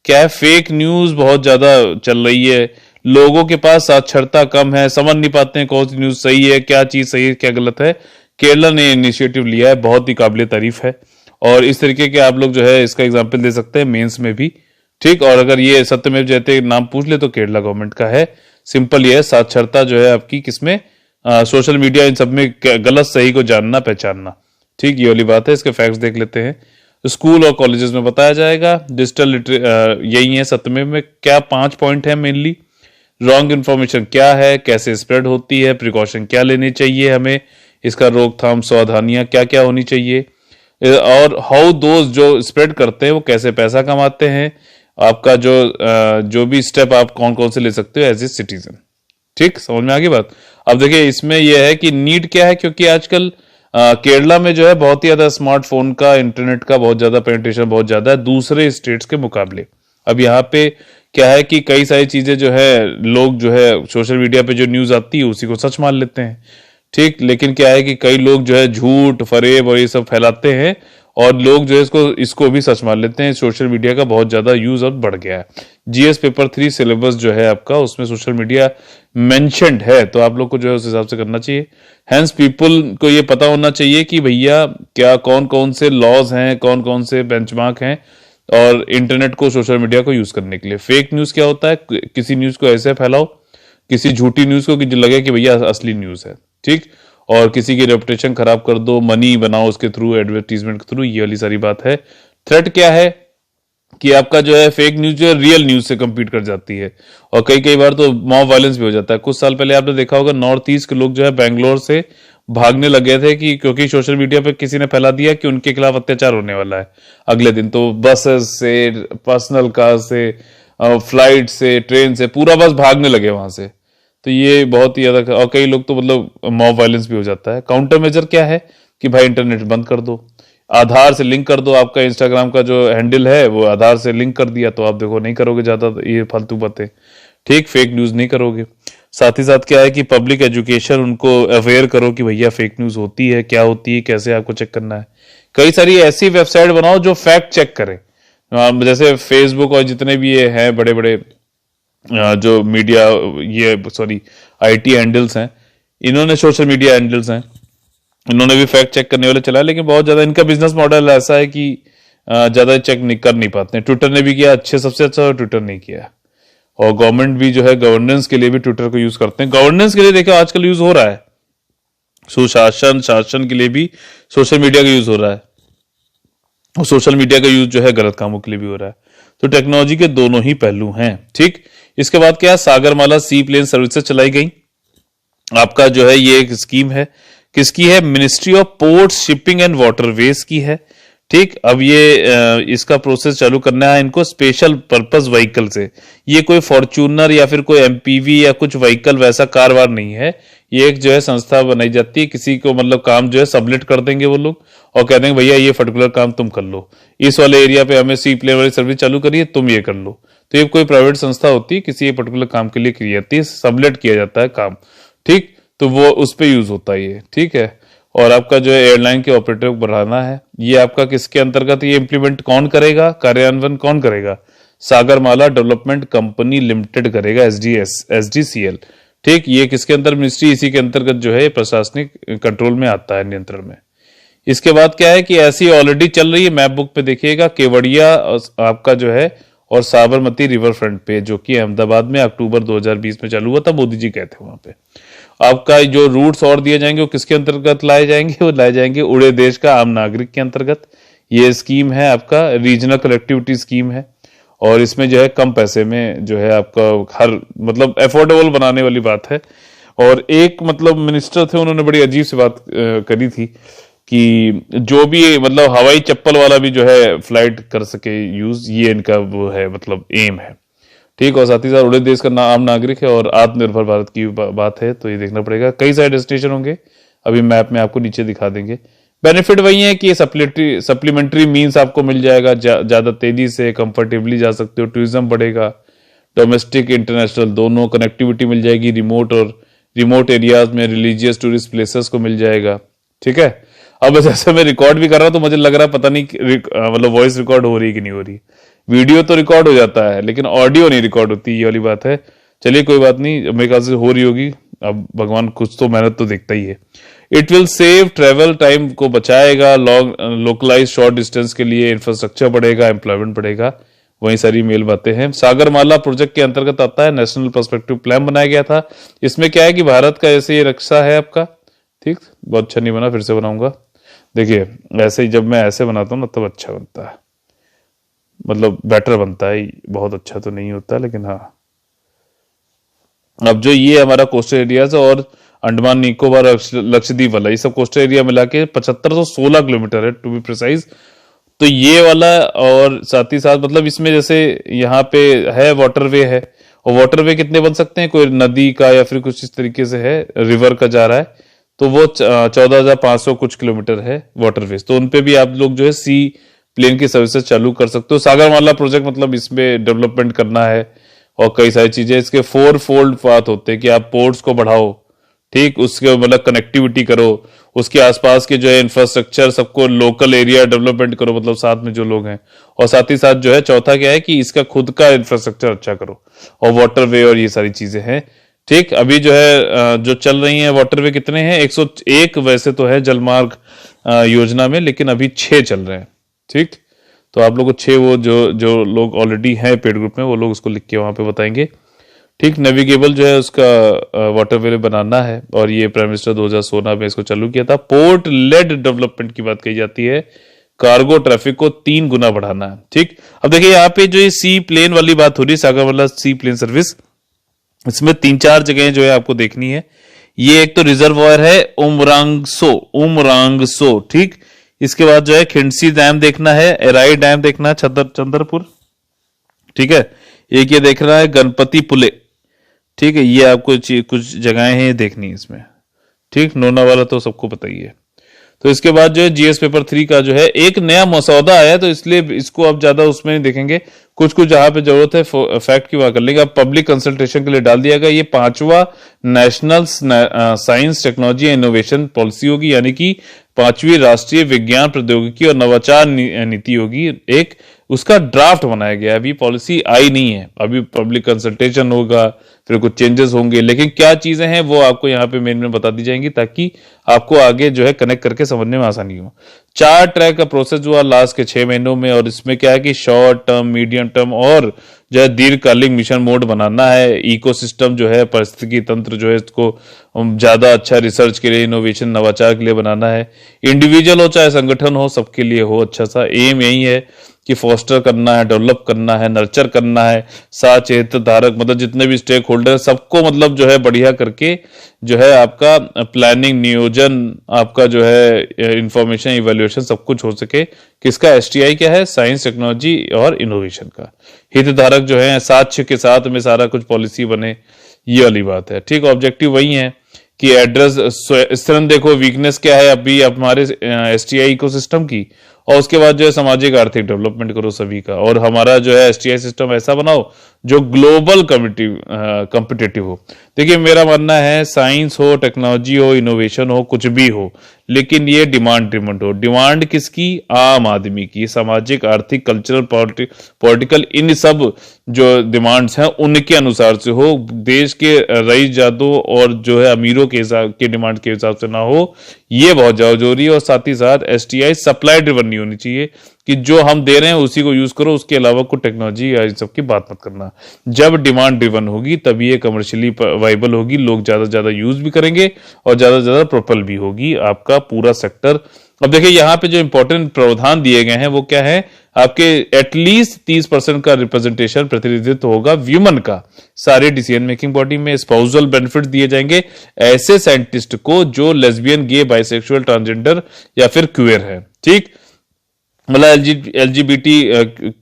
क्या है? फेक न्यूज बहुत ज्यादा चल रही है, लोगों के पास साक्षरता कम है, समझ नहीं पाते हैं कौन सी न्यूज सही है, क्या चीज सही है, क्या गलत है। केरला ने इनिशिएटिव लिया है, बहुत ही काबिल तारीफ है। और इस तरीके के आप लोग जो है इसका एग्जाम्पल दे सकते हैं मेंस में भी। ठीक, और अगर ये सत्यमेव जयते नाम पूछ ले तो केरला गवर्नमेंट का है। सिंपल ये है, साक्षरता जो है आपकी किसमें? सोशल मीडिया, इन सब में गलत सही को जानना पहचानना। ठीक, ये वाली बात है। इसके फैक्ट्स देख लेते हैं। स्कूल और कॉलेजेस में बताया जाएगा। डिजिटल यही है सत्यमेव में। क्या 5 पॉइंट है मेनली? रॉन्ग इन्फॉर्मेशन क्या है, कैसे स्प्रेड होती है, प्रिकॉशन क्या लेने चाहिए हमें, इसका रोकथाम सावधानियां क्या क्या होनी चाहिए, और हाउ दोज जो स्प्रेड करते हैं वो कैसे पैसा कमाते हैं, आपका जो भी स्टेप आप कौन कौन से ले सकते हो एज ए सिटीजन। ठीक, समझ में आ गई बात। अब देखिए इसमें यह है कि नीड क्या है, क्योंकि आजकल केरला में जो है बहुत ही ज्यादा स्मार्टफोन का, इंटरनेट का बहुत ज्यादा पेनिट्रेशन बहुत ज्यादा है दूसरे स्टेट्स के मुकाबले। अब यहाँ पे क्या है कि कई सारी चीजें जो है लोग जो है सोशल मीडिया पे जो न्यूज आती है उसी को सच मान लेते हैं। ठीक, लेकिन क्या है कि कई लोग जो है झूठ फरेब और ये सब फैलाते हैं और लोग जो है इसको भी सच मान लेते हैं। सोशल मीडिया का बहुत ज्यादा यूज अब बढ़ गया है। जीएस पेपर 3 सिलेबस जो है आपका, उसमें सोशल मीडिया मेंशन्ड है, तो आप लोग को जो है उस हिसाब से करना चाहिए। हैंस पीपल को ये पता होना चाहिए कि भैया क्या कौन कौन से लॉज हैं, कौन कौन से बेंचमार्क हैं और इंटरनेट को, सोशल मीडिया को यूज करने के लिए। फेक न्यूज क्या होता है? किसी न्यूज को ऐसे फैलाओ, किसी झूठी न्यूज को कि लगे कि भैया असली न्यूज है। ठीक, और किसी की रेपुटेशन खराब कर दो, मनी बनाओ उसके थ्रू, एडवर्टीजमेंट के थ्रू, ये वाली सारी बात है। थ्रेट क्या है कि आपका जो है फेक न्यूज जो है रियल न्यूज से compete कर जाती है और कई कई बार तो मॉब वायलेंस भी हो जाता है। कुछ साल पहले आपने देखा होगा नॉर्थ ईस्ट के लोग जो है बैंगलोर से भागने लगे थे कि क्योंकि सोशल मीडिया पे किसी ने फैला दिया कि उनके खिलाफ अत्याचार होने वाला है अगले दिन। तो बसेस से, पर्सनल कार से, फ्लाइट से, ट्रेन से, पूरा बस भागने लगे वहां से। तो ये बहुत ही ज्यादा, और कई लोग तो मतलब मॉब वायलेंस भी हो जाता है। काउंटर मेजर क्या है कि भाई इंटरनेट बंद कर दो, आधार से लिंक कर दो। आपका इंस्टाग्राम का जो हैंडल है वो आधार से लिंक कर दिया तो आप देखो नहीं करोगे ज्यादा ये फालतू बातें। ठीक, फेक न्यूज नहीं करोगे। साथ ही साथ क्या है कि पब्लिक एजुकेशन, उनको अवेयर करो कि भैया फेक न्यूज होती है, क्या होती है, कैसे आपको चेक करना है। कई सारी ऐसी वेबसाइट बनाओ जो फैक्ट चेक करें। जैसे फेसबुक और जितने भी ये हैं बड़े बड़े जो मीडिया, ये सॉरी आईटी हैंडल्स हैं, इन्होंने सोशल मीडिया हैंडल्स हैं, इन्होंने भी फैक्ट चेक करने वाले चलाए, लेकिन बहुत ज्यादा इनका बिजनेस मॉडल ऐसा है कि ज्यादा चेक नहीं कर नहीं पाते हैं। ट्विटर ने भी किया अच्छे, सबसे अच्छा ट्विटर नहीं किया। और गवर्नमेंट भी जो है गवर्नेंस के लिए भी ट्विटर को यूज करते हैं। गवर्नेंस के लिए देखो आजकल यूज हो रहा है, सुशासन शासन के लिए भी सोशल मीडिया का यूज हो रहा है और सोशल मीडिया का यूज जो है गलत कामों के लिए भी हो रहा है। तो टेक्नोलॉजी के दोनों ही पहलू हैं। ठीक, इसके बाद क्या, सागरमाला सी प्लेन सर्विसेज चलाई गई। आपका जो है ये एक स्कीम है, किसकी है? Ministry of ports, shipping and waterways की है। ठीक, अब ये इसका प्रोसेस चालू करना है इनको स्पेशल पर्पस व्हीकल से। ये कोई फॉर्च्यूनर या फिर कोई एमपीवी या कुछ व्हीकल वैसा कार वार नहीं है। ये एक जो है संस्था बनाई जाती है, किसी को मतलब काम जो है सबलेट कर देंगे वो लोग और कह देंगे भैया ये पर्टिकुलर काम तुम कर लो, इस वाले एरिया पे हमें सी प्लेन वाली सर्विस चालू करिए, तुम ये कर लो। तो ये कोई प्राइवेट संस्था होती है, किसी पर्टिकुलर काम के लिए की जाती है, सबलेट किया जाता है काम। ठीक, तो वो उस पर यूज होता है ये। ठीक है, और आपका जो है एयरलाइन के ऑपरेटर को बढ़ाना है। ये आपका किसके अंतर्गत ये इंप्लीमेंट कौन करेगा, कार्यान्वयन कौन करेगा? सागरमाला डेवलपमेंट कंपनी लिमिटेड करेगा, एसडीसीएल। ठीक, ये किसके अंदर? मिनिस्ट्री, इसी के अंतर्गत जो है प्रशासनिक कंट्रोल में आता है, नियंत्रण में। इसके बाद क्या है कि ऐसी ऑलरेडी चल रही है, मैप बुक पे देखिएगा, केवड़िया आपका जो है और साबरमती रिवर फ्रंट पे, जो कि अहमदाबाद में अक्टूबर 2020 में चालू हुआ था, मोदी जी गए थे वहां पे। आपका जो रूट्स और दिए जाएंगे वो किसके अंतर्गत लाए जाएंगे? वो लाए जाएंगे उड़े देश का आम नागरिक के अंतर्गत। ये स्कीम है आपका रीजनल कनेक्टिविटी स्कीम है और इसमें जो है कम पैसे में जो है आपका हर मतलब अफोर्डेबल बनाने वाली बात है। और एक मतलब मिनिस्टर थे, उन्होंने बड़ी अजीब सी बात करी थी कि जो भी मतलब हवाई चप्पल वाला भी जो है फ्लाइट कर सके यूज, ये इनका वो है मतलब एम है। ठीक, और साथ ही साथ उड़े देश का आम नागरिक है और आत्मनिर्भर भारत की बात है, तो ये देखना पड़ेगा। कई सारे डेस्टिनेशन होंगे, अभी मैप में आपको नीचे दिखा देंगे। बेनिफिट वही है कि सप्लीमेंट्री मीन्स आपको मिल जाएगा, ज्यादा तेजी से कंफर्टेबली जा सकते हो, टूरिज्म बढ़ेगा, डोमेस्टिक इंटरनेशनल दोनों कनेक्टिविटी मिल जाएगी, रिमोट एरियाज में रिलीजियस टूरिस्ट प्लेसेस को मिल जाएगा। ठीक है, अब जैसे मैं रिकॉर्ड भी कर रहा हूं तो मुझे लग रहा है पता नहीं मतलब वॉइस रिकॉर्ड हो रही है कि नहीं हो रही। वीडियो तो रिकॉर्ड हो जाता है लेकिन ऑडियो नहीं रिकॉर्ड होती, ये वाली बात है। चलिए कोई बात नहीं, मेरे ख्याल से हो रही होगी। अब भगवान कुछ तो मेहनत तो देखता ही है। It will save travel time को बचाएगा, लॉन्ग लोकलाइज शॉर्ट डिस्टेंस के लिए इंफ्रास्ट्रक्चर बढ़ेगा, एम्प्लॉयमेंट बढ़ेगा, वही सारी मेल बातें हैं। सागरमाला प्रोजेक्ट के अंतर्गत आता है, नेशनल पर्सपेक्टिव प्लान बनाया गया था। इसमें क्या है कि भारत का ऐसे ये रक्षा है आपका, ठीक, बहुत अच्छा नहीं बना, फिर से बनाऊंगा। देखिए ऐसे ही जब मैं ऐसे बनाता हूँ ना तब अच्छा बनता है, मतलब बेटर बनता है, बहुत अच्छा तो नहीं होता लेकिन हाँ। अब जो ये हमारा कोस्टल एरियाज और अंडमान निकोबार लक्षद्वीप वाला, ये सब कोस्टल एरिया मिला के 7516 किलोमीटर है टू बी प्रिसाइज। तो ये वाला और साथ ही साथ मतलब इसमें जैसे यहाँ पे है वाटरवे है, और वाटरवे कितने बन सकते हैं, कोई नदी का या फिर कुछ इस तरीके से है, रिवर का जा रहा है, तो वो 14,500 कुछ किलोमीटर है वाटरवेज। तो उनपे भी आप लोग जो है सी प्लेन की सर्विसेज चालू कर सकते हो। सागरमाला प्रोजेक्ट मतलब इसमें डेवलपमेंट करना है और कई सारी चीजें, इसके 4-फोल्ड पाथ होते हैं कि आप पोर्ट्स को बढ़ाओ, ठीक, उसके मतलब कनेक्टिविटी करो, उसके आसपास के जो है इंफ्रास्ट्रक्चर सबको लोकल एरिया डेवलपमेंट करो, मतलब साथ में जो लोग हैं, और साथ ही साथ जो है चौथा क्या है कि इसका खुद का इंफ्रास्ट्रक्चर अच्छा करो, और वाटरवे और ये सारी चीजें हैं। ठीक, अभी जो है जो चल रही है वाटरवे कितने हैं, 101 वैसे तो है जलमार्ग योजना में, लेकिन अभी 6 चल रहे हैं। ठीक, तो आप लोग को 6 वो जो जो लोग ऑलरेडी हैं पेड ग्रुप में वो लोग उसको लिख के वहां पे बताएंगे। ठीक, नेविगेबल जो है उसका वाटरवे बनाना है, और ये प्राइम मिनिस्टर 2016 में इसको चालू किया था। पोर्ट लेड डेवलपमेंट की बात कही जाती है, कार्गो ट्रैफिक को 3 गुना बढ़ाना है। ठीक, अब देखिए यहाँ पे जो ये सी प्लेन वाली बात हो रही है, सागरमाला सी प्लेन सर्विस, इसमें 3-4 जगह जो है आपको देखनी है। ये एक तो रिजर्वॉयर है उमरांगसो, ठीक, इसके बाद जो है खिंडसी डैम देखना है, एराई डैम देखना है, चंद्रपुर, ठीक है, एक ये देखना है गणपति पुले, ठीक है, ये आपको कुछ जगहें हैं देखनी है इसमें। ठीक, नोना वाला तो सबको पता ही है। तो इसके बाद जो है जीएस पेपर 3 का जो है एक नया मसौदा आया, तो इसलिए इसको अब ज्यादा उसमें नहीं देखेंगे, कुछ कुछ जहां पे जरूरत है फैक्ट की वहां कर लेंगे। अब पब्लिक कंसल्टेशन के लिए डाल दिया गया, ये 5वां national science technology innovation policy होगी, यानी कि 5वीं राष्ट्रीय विज्ञान प्रौद्योगिकी और नवाचार नीति होगी। एक उसका ड्राफ्ट बनाया गया, अभी पॉलिसी आई नहीं है, अभी पब्लिक कंसल्टेशन होगा, फिर कुछ चेंजेस होंगे, लेकिन क्या चीजें हैं वो आपको यहाँ पे मेन में बता दी जाएंगी, ताकि आपको आगे जो है कनेक्ट करके समझने में आसानी हो। 4 ट्रैक का प्रोसेस हुआ लास्ट के 6 महीनों में, और इसमें क्या है कि शॉर्ट टर्म, मीडियम टर्म और जो है दीर्घकालिक मिशन मोड बनाना है। इकोसिस्टम जो है, पारिस्थितिकी तंत्र जो है, इसको ज्यादा अच्छा रिसर्च के लिए, इनोवेशन, नवाचार के लिए बनाना है। इंडिविजुअल हो चाहे संगठन हो, सबके लिए हो अच्छा सा। एम यही है कि फोस्टर करना है, डेवलप करना है, नर्चर करना है, साचेत धारक मतलब जितने भी स्टेक होल्डर सबको मतलब जो है बढ़िया करके जो है आपका प्लानिंग, नियोजन, आपका जो है इंफॉर्मेशन, इवैल्यूएशन सब कुछ हो सके। किसका, एसटीआई क्या है, साइंस टेक्नोलॉजी और इनोवेशन का। हितधारक जो है साक्ष्य के साथ में सारा कुछ पॉलिसी बने, ये वाली बात है। ठीक, ऑब्जेक्टिव वही है कि एड्रेस इस तरह देखो वीकनेस क्या है अभी हमारे एसटीआई इकोसिस्टम की, और उसके बाद जो है सामाजिक आर्थिक डेवलपमेंट करो सभी का, और हमारा जो है एसटीआई सिस्टम ऐसा बनाओ जो ग्लोबल कॉम्पिटिटिव हो। देखिए मेरा मानना है साइंस हो, टेक्नोलॉजी हो, इनोवेशन हो, कुछ भी हो, लेकिन ये डिमांड ड्रिवन हो। डिमांड किसकी, आम आदमी की, सामाजिक, आर्थिक, कल्चरल, पॉलिटिकल, इन सब जो डिमांड्स हैं उनके अनुसार से हो, देश के रईस जादों और जो है अमीरों के हिसाब के डिमांड के हिसाब से ना हो, ये बहुत जरूरी है। और साथ ही साथ एसटीआई सप्लाई ड्रिवन नहीं होनी चाहिए कि जो हम दे रहे हैं उसी को यूज करो, उसके अलावा कोई टेक्नोलॉजी या इन सब की बात मत करना। जब डिमांड ड्रिवन होगी तभी ये कमर्शियली वाइबल होगी, लोग ज्यादा से ज्यादा यूज भी करेंगे और ज्यादा से ज्यादा प्रोपल भी होगी आपका पूरा सेक्टर। अब देखिए यहाँ पे जो इंपॉर्टेंट प्रावधान दिए गए हैं वो क्या है, आपके एटलीस्ट 30% का रिप्रेजेंटेशन, प्रतिनिधित्व होगा व्यूमन का सारे डिसीजन मेकिंग बॉडी में। स्पाउसल बेनिफिट दिए जाएंगे ऐसे साइंटिस्ट को जो लेस्बियन, गे, बाइसेक्सुअल, ट्रांसजेंडर या फिर क्वेयर है। ठीक, मतलब एलजीबीटी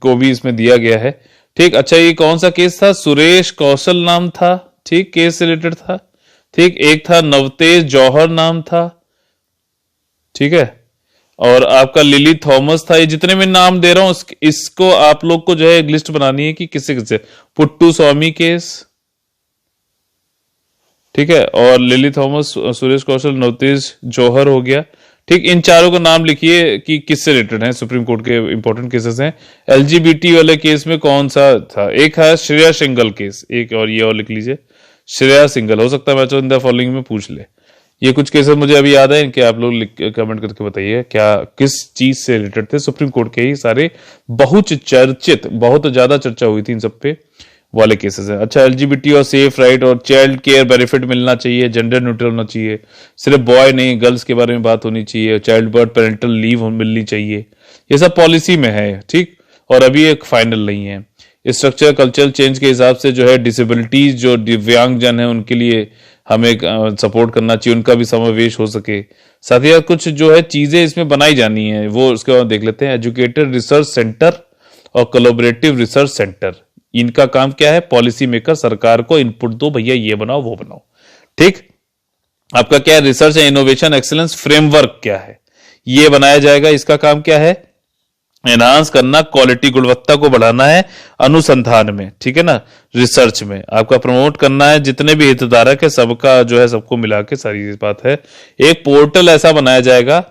को भी इसमें दिया गया है। ठीक, अच्छा ये कौन सा केस था, सुरेश कौशल नाम था, ठीक, केस से रिलेटेड था। ठीक, एक था नवतेज जौहर नाम था, ठीक है, और आपका लिली थॉमस था। ये जितने मैं नाम दे रहा हूं इसको आप लोग को जो है एक लिस्ट बनानी है कि किससे किससे। पुट्टू स्वामी केस, ठीक है, और लिली थॉमस, सुरेश कौशल, नवतेज जौहर हो गया। ठीक, इन चारों का नाम लिखिए कि किससे रिलेटेड है, सुप्रीम कोर्ट के इंपॉर्टेंट केसेस हैं। एलजीबीटी वाले केस में कौन सा था? एक है श्रेया सिंगल केस, एक और ये और लिख लीजिए, श्रेया सिंगल। हो सकता है मैच इन द फॉलोइंग में पूछ ले। ये कुछ केसेस मुझे अभी याद है, इनके आप लोग कमेंट करके बताइए क्या किस चीज से रिलेटेड थे। सुप्रीम कोर्ट के ही सारे बहुत चर्चित, बहुत ज्यादा चर्चा हुई थी इन सब पे वाले केसेस है। अच्छा, एलजीबीटी और सेफ राइट और चाइल्ड केयर बेनिफिट मिलना चाहिए, जेंडर न्यूट्रल होना चाहिए, सिर्फ बॉय नहीं गर्ल्स के बारे में बात होनी चाहिए, चाइल्ड बर्थ पेरेंटल लीव मिलनी चाहिए, ये सब पॉलिसी में है। ठीक, और अभी एक फाइनल नहीं है। स्ट्रक्चर कल्चरल चेंज के हिसाब से जो है डिसेबिलिटीज, जो दिव्यांग जन है उनके लिए हमें सपोर्ट करना चाहिए, उनका भी समावेश हो सके। साथ ही साथ कुछ जो है चीजें इसमें बनाई जानी है, वो उसके बाद देख लेते हैं। एजुकेटेड रिसर्च सेंटर और कोलैबोरेटिव रिसर्च सेंटर, इनका काम क्या है? पॉलिसी मेकर सरकार को इनपुट दो, भैया ये बनाओ वो बनाओ। ठीक, आपका क्या है? Research and innovation excellence framework क्या है? ये बनाया जाएगा। इसका काम क्या है? एनहांस करना, क्वालिटी गुणवत्ता को बढ़ाना है अनुसंधान में, ठीक है ना, रिसर्च में आपका प्रमोट करना है। जितने भी हितधारक है सबका जो है सबको मिला के सारी बात है। एक पोर्टल ऐसा बनाया जाएगा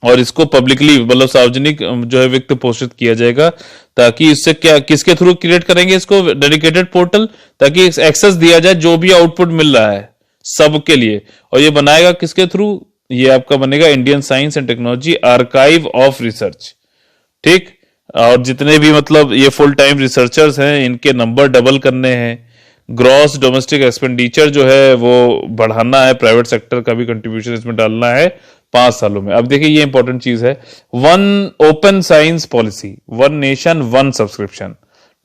और इसको पब्लिकली मतलब सार्वजनिक जो है वित्त पोषित किया जाएगा, ताकि इससे क्या किसके थ्रू क्रिएट करेंगे इसको? डेडिकेटेड पोर्टल, ताकि एक्सेस दिया जाए जो भी आउटपुट मिल रहा है सबके लिए। और ये बनाएगा किसके थ्रू? ये आपका बनेगा Indian science and technology archive of research. ठीक, और जितने भी मतलब ये फुल टाइम रिसर्चर्स हैं इनके नंबर डबल करने हैं। ग्रॉस डोमेस्टिक एक्सपेंडिचर जो है वो बढ़ाना है, प्राइवेट सेक्टर का भी कंट्रीब्यूशन इसमें डालना है 5 सालों में। अब देखिए ये इंपॉर्टेंट चीज है, one open science policy, one nation one subscription.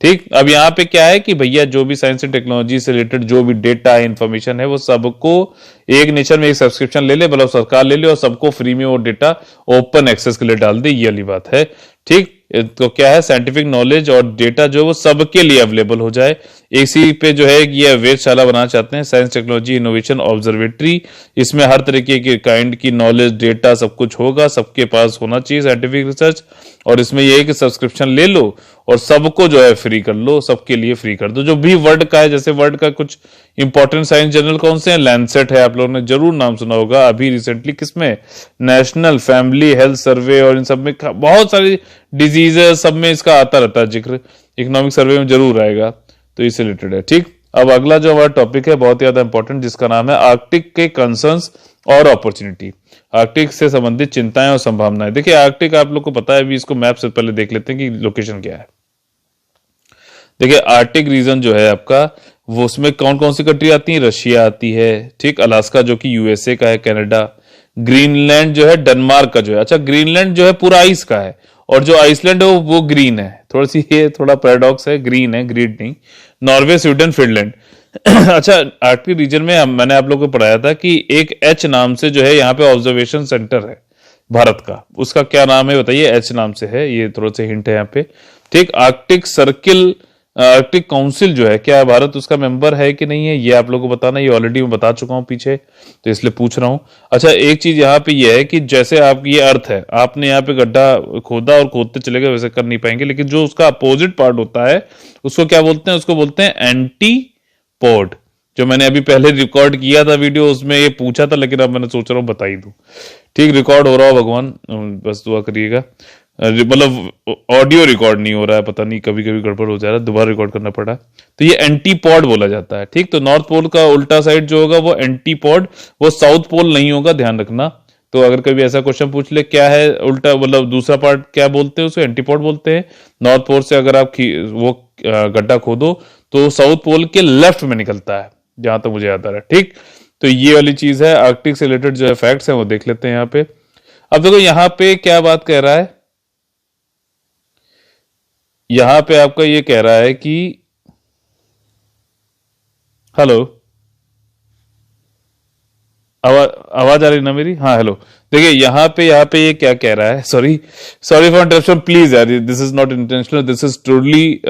ठीक, अब यहाँ पे क्या है कि भैया जो भी साइंस एंड टेक्नोलॉजी से रिलेटेड जो भी डेटा है, इंफॉर्मेशन है, वो सबको एक नेशन में एक सब्सक्रिप्शन ले ले, मतलब सरकार ले ले और सबको फ्री में वो डेटा ओपन एक्सेस के लिए डाल दे, ये वाली बात है। ठीक, तो क्या है? साइंटिफिक नॉलेज और डेटा जो है वो सबके लिए अवेलेबल हो जाए। इसी पे जो है ये वेधशाला बनाना चाहते हैं, साइंस टेक्नोलॉजी इनोवेशन ऑब्जर्वेटरी। इसमें हर तरीके के काइंड की नॉलेज डेटा सब कुछ होगा, सबके पास होना चाहिए साइंटिफिक रिसर्च। और इसमें यह है कि सब्सक्रिप्शन ले लो और सबको जो है फ्री कर लो, सबके लिए फ्री कर दो। जो भी वर्ल्ड का है, जैसे वर्ल्ड का कुछ इंपॉर्टेंट साइंस जर्नल कौन से हैं? लैंसेट है, आप लोगों ने जरूर नाम सुना होगा। अभी रिसेंटली किसमें? नेशनल फैमिली हेल्थ सर्वे, और इन सब में बहुत सारी डिजीजेस सब में इसका आता रहता है जिक्र, इकोनॉमिक सर्वे में जरूर आएगा, तो इससे रिलेटेड है। ठीक, अब अगला जो हमारा टॉपिक है बहुत ज्यादा इंपॉर्टेंट, जिसका नाम है आर्कटिक के कंसर्न्स और अपॉर्चुनिटी। आर्कटिक से संबंधित चिंताएं और संभावनाएं। देखिए आर्कटिक आप लोग को पता है, अभी इसको मैप से पहले देख लेते हैं कि लोकेशन क्या है। देखिए आर्कटिक रीजन जो है आपका, वो उसमें कौन कौन सी कंट्री आती है? रशिया आती है, ठीक, अलास्का जो कि यूएसए का है, कनाडा, ग्रीनलैंड जो है डेनमार्क का जो है। अच्छा, ग्रीनलैंड जो है पूरा आइस का है, और जो आइसलैंड है वो ग्रीन है। थोड़ी सी ये थोड़ा पैराडॉक्स है, ग्रीन है, ग्रीन नहीं। Norway, Sweden, Finland. अच्छा, आर्कटिक रीजन में मैंने आप लोगों को पढ़ाया था कि एक एच नाम से जो है यहाँ पे ऑब्जर्वेशन सेंटर है भारत का, उसका क्या नाम है बताइए? एच नाम से है, ये थोड़ा सा हिंट है यहाँ पे। ठीक, आर्कटिक सर्किल, आर्कटिक काउंसिल जो है, क्या भारत उसका मेंबर है कि नहीं है, ये आप लोगों को बताना। ये ऑलरेडी मैं बता चुका हूं पीछे, तो इसलिए पूछ रहा हूं। अच्छा, एक चीज यहाँ पे ये है कि जैसे आप ये अर्थ है, आपने यहाँ पे गड्ढा खोदा और खोदते चले गए, वैसे कर नहीं पाएंगे, लेकिन जो उसका अपोजिट पार्ट होता है उसको क्या बोलते हैं? उसको बोलते हैं एंटीपोड। जो मैंने अभी पहले रिकॉर्ड किया था वीडियो, उसमें ये पूछा था, लेकिन अब मैंने सोच रहा हूँ बता ही दूं। ठीक, रिकॉर्ड हो रहा हो भगवान, बस दुआ करिएगा। मतलब ऑडियो रिकॉर्ड नहीं हो रहा है, पता नहीं कभी कभी गड़बड़ हो जा रहा है, दोबारा रिकॉर्ड करना पड़ा। तो ये एंटीपॉड बोला जाता है। ठीक, तो नॉर्थ पोल का उल्टा साइड जो होगा वो एंटीपॉड, वो साउथ पोल नहीं होगा, ध्यान रखना। तो अगर कभी ऐसा क्वेश्चन पूछ ले क्या है उल्टा, मतलब दूसरा पार्ट क्या बोलते हैं, उसको एंटीपॉड बोलते हैं। नॉर्थ पोल से अगर आप वो गड्ढा खोदो तो साउथ पोल के लेफ्ट में निकलता है, जहां तक मुझे याद आ रहा है। ठीक, तो ये वाली चीज है। आर्कटिक से रिलेटेड जो है फैक्ट्स है वो देख लेते हैं यहाँ पे। अब देखो यहाँ पे क्या बात कह रहा है, यहां पे आपका ये कह रहा है कि हेलो, आवाज आ रही ना मेरी? हाँ हेलो। देखिए यहाँ पे ये क्या कह रहा है, सॉरी फॉर इंटरप्शन प्लीज यार, this is not intentional, this is totally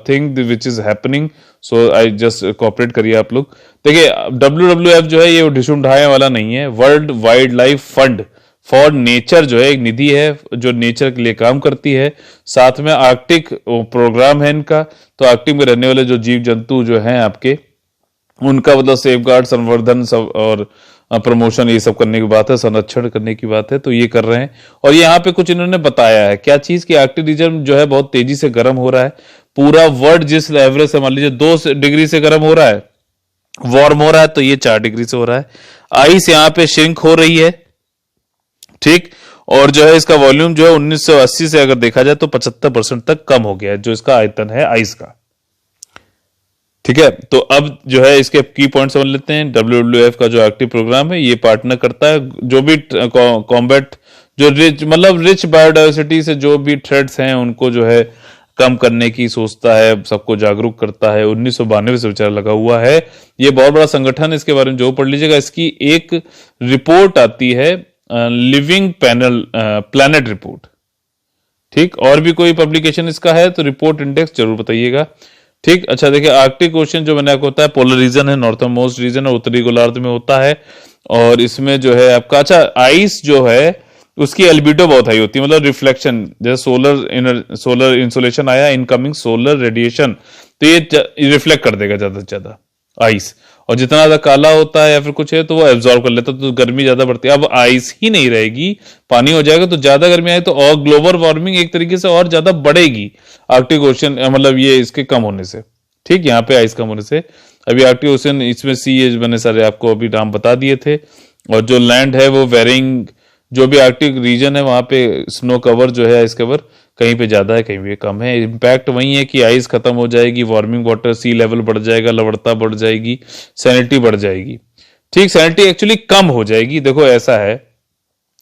thing which is happening, so I just cooperate करिए आप लोग। देखिए WWF जो है ये ढिशुम ढाया वाला नहीं है, world wild life fund for nature जो है एक निधि है जो नेचर के लिए काम करती है। साथ में आर्कटिक प्रोग्राम है इनका, तो आर्कटिक में रहने वाले जो जीव जंतु जो हैं आपके, उनका मतलब सेफ गार्ड, संवर्धन सब और प्रमोशन ये सब करने की बात है, संरक्षण करने की बात है, तो ये कर रहे हैं। और यहाँ पे कुछ इन्होंने बताया है, क्या चीज की आर्कटिक रीजन जो है बहुत तेजी से गर्म हो रहा है। पूरा वर्ल्ड जिस एवरेज से मान लीजिए 2 डिग्री से गर्म हो रहा है, वार्म हो रहा है, तो ये 4 डिग्री से हो रहा है। आइस यहाँ पे श्रिंक हो रही है, ठीक। और जो है इसका वॉल्यूम जो है 1980 से अगर देखा जाए तो 75% तक कम हो गया है जो इसका आयतन है आइस का, ठीक है। तो अब जो है इसके की पॉइंट समझ लेते हैं। WWF का जो आर्कटिक प्रोग्राम है ये पार्टनर करता है जो भी कॉम्बैट जो रिच बायोडाइवर्सिटी से जो भी थ्रेट्स हैं उनको जो है कम करने की सोचता है, सबको जागरूक करता है। 1992 से विचार लगा हुआ है, ये बहुत बड़ा संगठन है। इसके बारे में जो पढ़ लीजिएगा, इसकी एक रिपोर्ट आती है लिविंग प्लैनेट रिपोर्ट, ठीक। और भी कोई पब्लिकेशन इसका है तो रिपोर्ट इंडेक्स जरूर बताइएगा, ठीक। अच्छा देखिए, आर्कटिक ओशन जो मैंने आपको होता है पोलर रीजन है, नॉर्थर्न मोस्ट रीजन है, उत्तरी गोलार्ध में होता है। और इसमें जो है आपका, अच्छा आइस जो है उसकी एल्बिडो बहुत हाई होती है, मतलब रिफ्लेक्शन, जैसे सोलर इंसोलेशन आया, इनकमिंग सोलर रेडिएशन, तो ये रिफ्लेक्ट कर देगा ज्यादा से ज्यादा आइस। और जितना ज्यादा काला होता है या फिर कुछ है तो वो एब्जॉर्ब कर लेता है, तो गर्मी ज्यादा बढ़ती है। अब आइस ही नहीं रहेगी, पानी हो जाएगा, तो ज्यादा गर्मी आए तो और ग्लोबल वार्मिंग एक तरीके से और ज्यादा बढ़ेगी आर्कटिक ओशन, मतलब ये इसके कम होने से, ठीक। यहाँ पे आइस कम होने से। अभी आर्कटिक ओशन, इसमें सी एज मैंने सारे आपको अभी नाम बता दिए थे। और जो लैंड है वो वेरिंग, जो भी आर्कटिक रीजन है वहां पे स्नो कवर जो है, आइस कवर कहीं पे ज्यादा है कहीं पे कम है। इम्पैक्ट वही है कि आइस खत्म हो जाएगी, वार्मिंग वाटर, सी लेवल बढ़ जाएगा, लवणता बढ़ जाएगी, सैनिटी बढ़ जाएगी, ठीक। सैनिटी एक्चुअली कम हो जाएगी। देखो ऐसा है,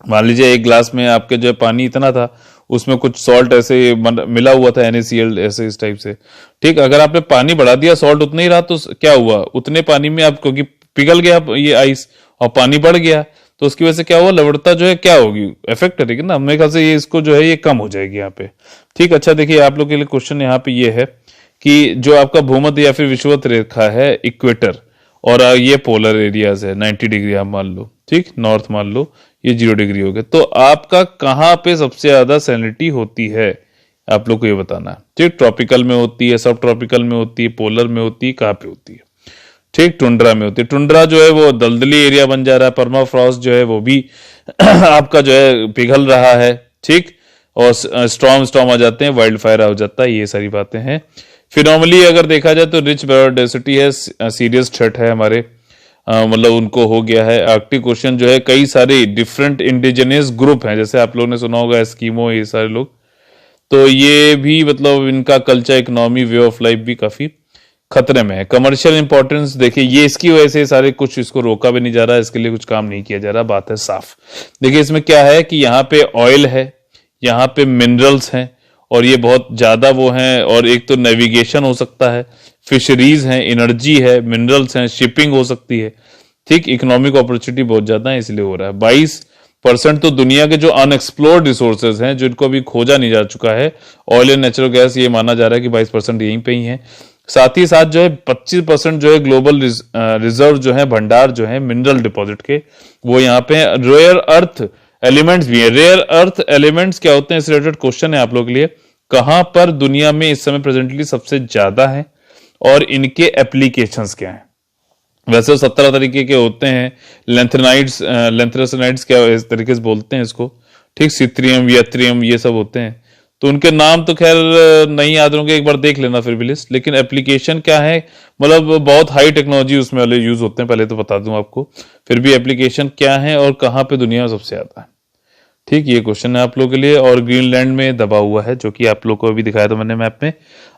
मान लीजिए एक ग्लास में आपके जो पानी इतना था, उसमें कुछ सॉल्ट ऐसे मिला हुआ था, NaCl ऐसे इस टाइप से, ठीक। अगर आपने पानी बढ़ा दिया, सॉल्ट उतना ही रहा, तो क्या हुआ, उतने पानी में आप, क्योंकि पिघल गया ये आइस और पानी बढ़ गया, तो उसकी वजह से क्या हुआ, लवणता जो है क्या होगी, इफेक्ट करेगी ना। मेरे ख्याल से ये इसको जो है ये कम हो जाएगी यहाँ पे, ठीक। अच्छा देखिए, आप लोग के लिए क्वेश्चन यहाँ पे ये है कि जो आपका भूमध्य या फिर विषुवत रेखा है, इक्वेटर, और ये पोलर एरियाज है, 90 डिग्री आप मान लो, ठीक, नॉर्थ मान लो, ये 0 डिग्री हो गया, तो आपका कहाँ पे सबसे ज्यादा सैलिनिटी होती है, आप लोग को ये बताना है, ठीक। ट्रॉपिकल में होती है, सब ट्रॉपिकल में होती है, पोलर में होती है, कहाँ पे होती है, ठीक। टुंड्रा में होती है। टुंड्रा जो है वो दलदली एरिया बन जा रहा है, परमाफ्रॉस्ट जो है वो भी आपका जो है पिघल रहा है, ठीक। और स्टॉर्म आ जाते हैं, वाइल्ड फायर हो जाता है, ये सारी बातें हैं। फिर नॉर्मली अगर देखा जाए तो रिच बायोडाइवर्सिटी है, सीरियस थ्रेट है हमारे, मतलब उनको हो गया है। आर्कटिक ओशन जो है कई सारे डिफरेंट इंडिजिनियस ग्रुप हैं, जैसे आप लोगों ने सुना होगा एस्किमो, ये सारे लोग, तो ये भी मतलब इनका culture, economy, way of life भी काफी खतरे में है। कमर्शियल इंपॉर्टेंस देखिए, ये इसकी वजह से सारे कुछ इसको रोका भी नहीं जा रहा, इसके लिए कुछ काम नहीं किया जा रहा, बात है साफ। देखिए इसमें क्या है कि यहाँ पे ऑयल है, यहाँ पे मिनरल्स हैं, और ये बहुत ज्यादा वो हैं। और एक तो नेविगेशन हो सकता है, फिशरीज हैं, एनर्जी है, मिनरल्स हैं, शिपिंग हो सकती है, ठीक। इकोनॉमिक अपॉर्चुनिटी बहुत ज्यादा है, इसलिए हो रहा है। 22% तो दुनिया के जो अनएक्सप्लोर्ड रिसोर्सेज हैं, जिनको अभी खोजा नहीं जा चुका है, ऑयल एंड नेचुरल गैस, ये माना जा रहा है कि 22% यहीं पे ही है। साथ ही साथ जो है 25% जो है ग्लोबल रिजर्व जो है, भंडार जो है मिनरल डिपॉजिट के, वो यहाँ पे रेयर अर्थ एलिमेंट्स भी है। रेयर अर्थ एलिमेंट्स क्या होते हैं, इस रिलेटेड क्वेश्चन है आप लोगों के लिए। कहां पर दुनिया में इस समय प्रेजेंटली सबसे ज्यादा है और इनके एप्लीकेशंस क्या हैं। वैसे 17 तरीके के होते हैं, लेंथेरासाइड्स क्या इस तरीके से बोलते हैं इसको, ठीक। सिथ्रियम, यत्रियम, ये सब होते हैं, तो उनके नाम तो खैर नहीं याद होंगे, एक बार देख लेना फिर भी लिस्ट। लेकिन एप्लीकेशन क्या है, मतलब बहुत हाई टेक्नोलॉजी उसमें वाले यूज होते हैं, पहले तो बता दूं आपको, फिर भी एप्लीकेशन क्या है और कहां पे दुनिया में सबसे ज्यादा है, ठीक। ये क्वेश्चन है आप लोगों के लिए। और ग्रीनलैंड में दबा हुआ है, जो कि आप लोग को अभी दिखाया था मैंने मैप में।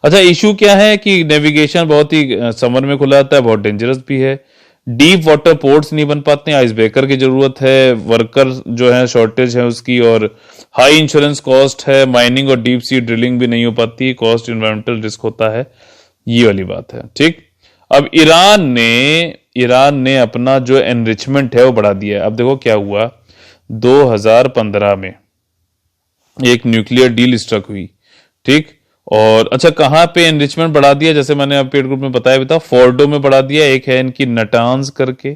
अच्छा, इशू क्या है कि नेविगेशन बहुत ही समर में खुला आता है, बहुत डेंजरस भी है। डीप वाटर पोर्ट्स नहीं बन पाते हैं, आइस ब्रेकर की जरूरत है, वर्कर जो है शॉर्टेज है उसकी, और हाई इंश्योरेंस कॉस्ट है, माइनिंग और डीप सी ड्रिलिंग भी नहीं हो पाती, कॉस्ट, इन्वायरमेंटल रिस्क होता है, ये वाली बात है, ठीक। अब ईरान ने अपना जो एनरिचमेंट है वो बढ़ा दिया है। अब देखो क्या हुआ, 2015 में एक न्यूक्लियर डील स्ट्रक हुई, ठीक। और अच्छा, कहां पे एनरिचमेंट बढ़ा दिया, जैसे मैंने आप पेड ग्रुप में बताया भी था, फोर्डो में बढ़ा दिया। एक है इनकी नटांज करके,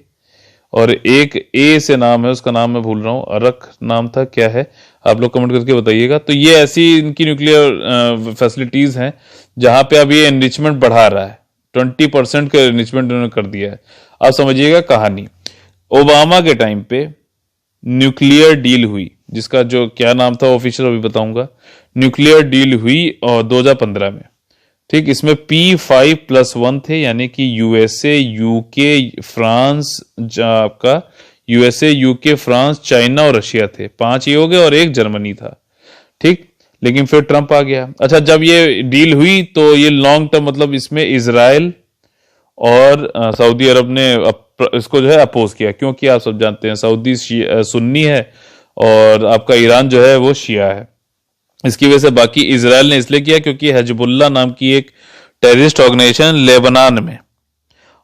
और एक ए से नाम है, उसका नाम मैं भूल रहा हूँ, अरक नाम था, क्या है आप लोग कमेंट करके बताइएगा। तो ये ऐसी इनकी न्यूक्लियर फैसिलिटीज हैं जहां पे अब ये एनरिचमेंट बढ़ा रहा है, 20% का एनरिचमेंट उन्होंने कर दिया है। आप समझिएगा कहानी। ओबामा के टाइम पे न्यूक्लियर डील हुई, जिसका जो क्या नाम था ऑफिशियल अभी बताऊंगा, न्यूक्लियर डील हुई और 2015 में। ठीक, इसमें P5+1 थे, यानी कि यूएसए, यूके, फ्रांस, आपका यूएसए, यूके, फ्रांस, चाइना और रशिया थे, 5 ये हो गए और एक जर्मनी था। ठीक, लेकिन फिर ट्रंप आ गया। अच्छा, जब ये डील हुई तो ये लॉन्ग टर्म, मतलब इसमें इजराइल और सऊदी अरब ने इसको जो है अपोज किया, क्योंकि आप सब जानते हैं सऊदी सुन्नी है और आपका ईरान जो है वो शिया है। इसकी वजह से बाकी इजराइल ने इसलिए किया क्योंकि हिजबुल्लाह नाम की एक टेररिस्ट ऑर्गेनाइजेशन लेबनान में,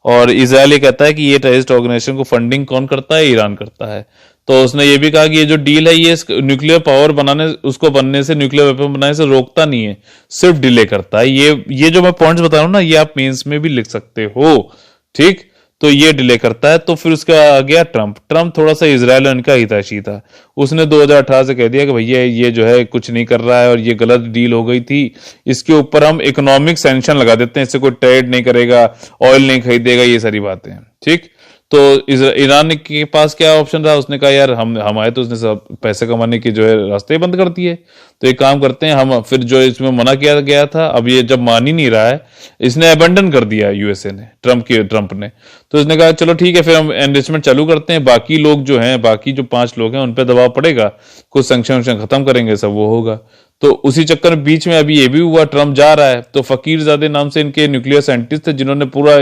और इजराइल ये कहता है कि ये टेररिस्ट ऑर्गेनाइजेशन को फंडिंग कौन करता है, ईरान करता है। तो उसने ये भी कहा कि ये जो डील है ये न्यूक्लियर पावर बनाने, उसको बनने से, न्यूक्लियर वेपन बनाने से रोकता नहीं है, सिर्फ डिले करता है। ये जो मैं पॉइंट्स बता रहा हूं ना, ये आप मेंस में भी लिख सकते हो। ठीक, तो ये डिले करता है। तो फिर उसका आ गया ट्रंप थोड़ा सा इजराइल और इनका हितैषी था। उसने 2018 से कह दिया कि भैया ये जो है कुछ नहीं कर रहा है और ये गलत डील हो गई थी, इसके ऊपर हम इकोनॉमिक सैंक्शन लगा देते हैं, इससे कोई ट्रेड नहीं करेगा, ऑयल नहीं खरीदेगा, ये सारी बातें। ठीक, तो ईरान के पास क्या ऑप्शन रहा, उसने कहा यार हम आए तो उसने सब पैसे कमाने के जो है रास्ते बंद कर दिए, तो एक काम करते हैं हम, फिर जो इसमें मना किया गया था, अब ये जब मान ही नहीं रहा है, इसने अबेंडन कर दिया यूएसए ने, ट्रंप ने। तो इसने कहा चलो ठीक है, फिर हम एनरिचमेंट चालू करते हैं, बाकी लोग जो हैं, बाकी जो 5 लोग हैं उन पर दबाव पड़ेगा, कुछ सैंक्शन खत्म करेंगे, सब वो होगा। तो उसी चक्कर में बीच में अभी ये भी हुआ, ट्रंप जा रहा है तो फकीरजादे नाम से इनके न्यूक्लियर साइंटिस्ट थे जिन्होंने पूरा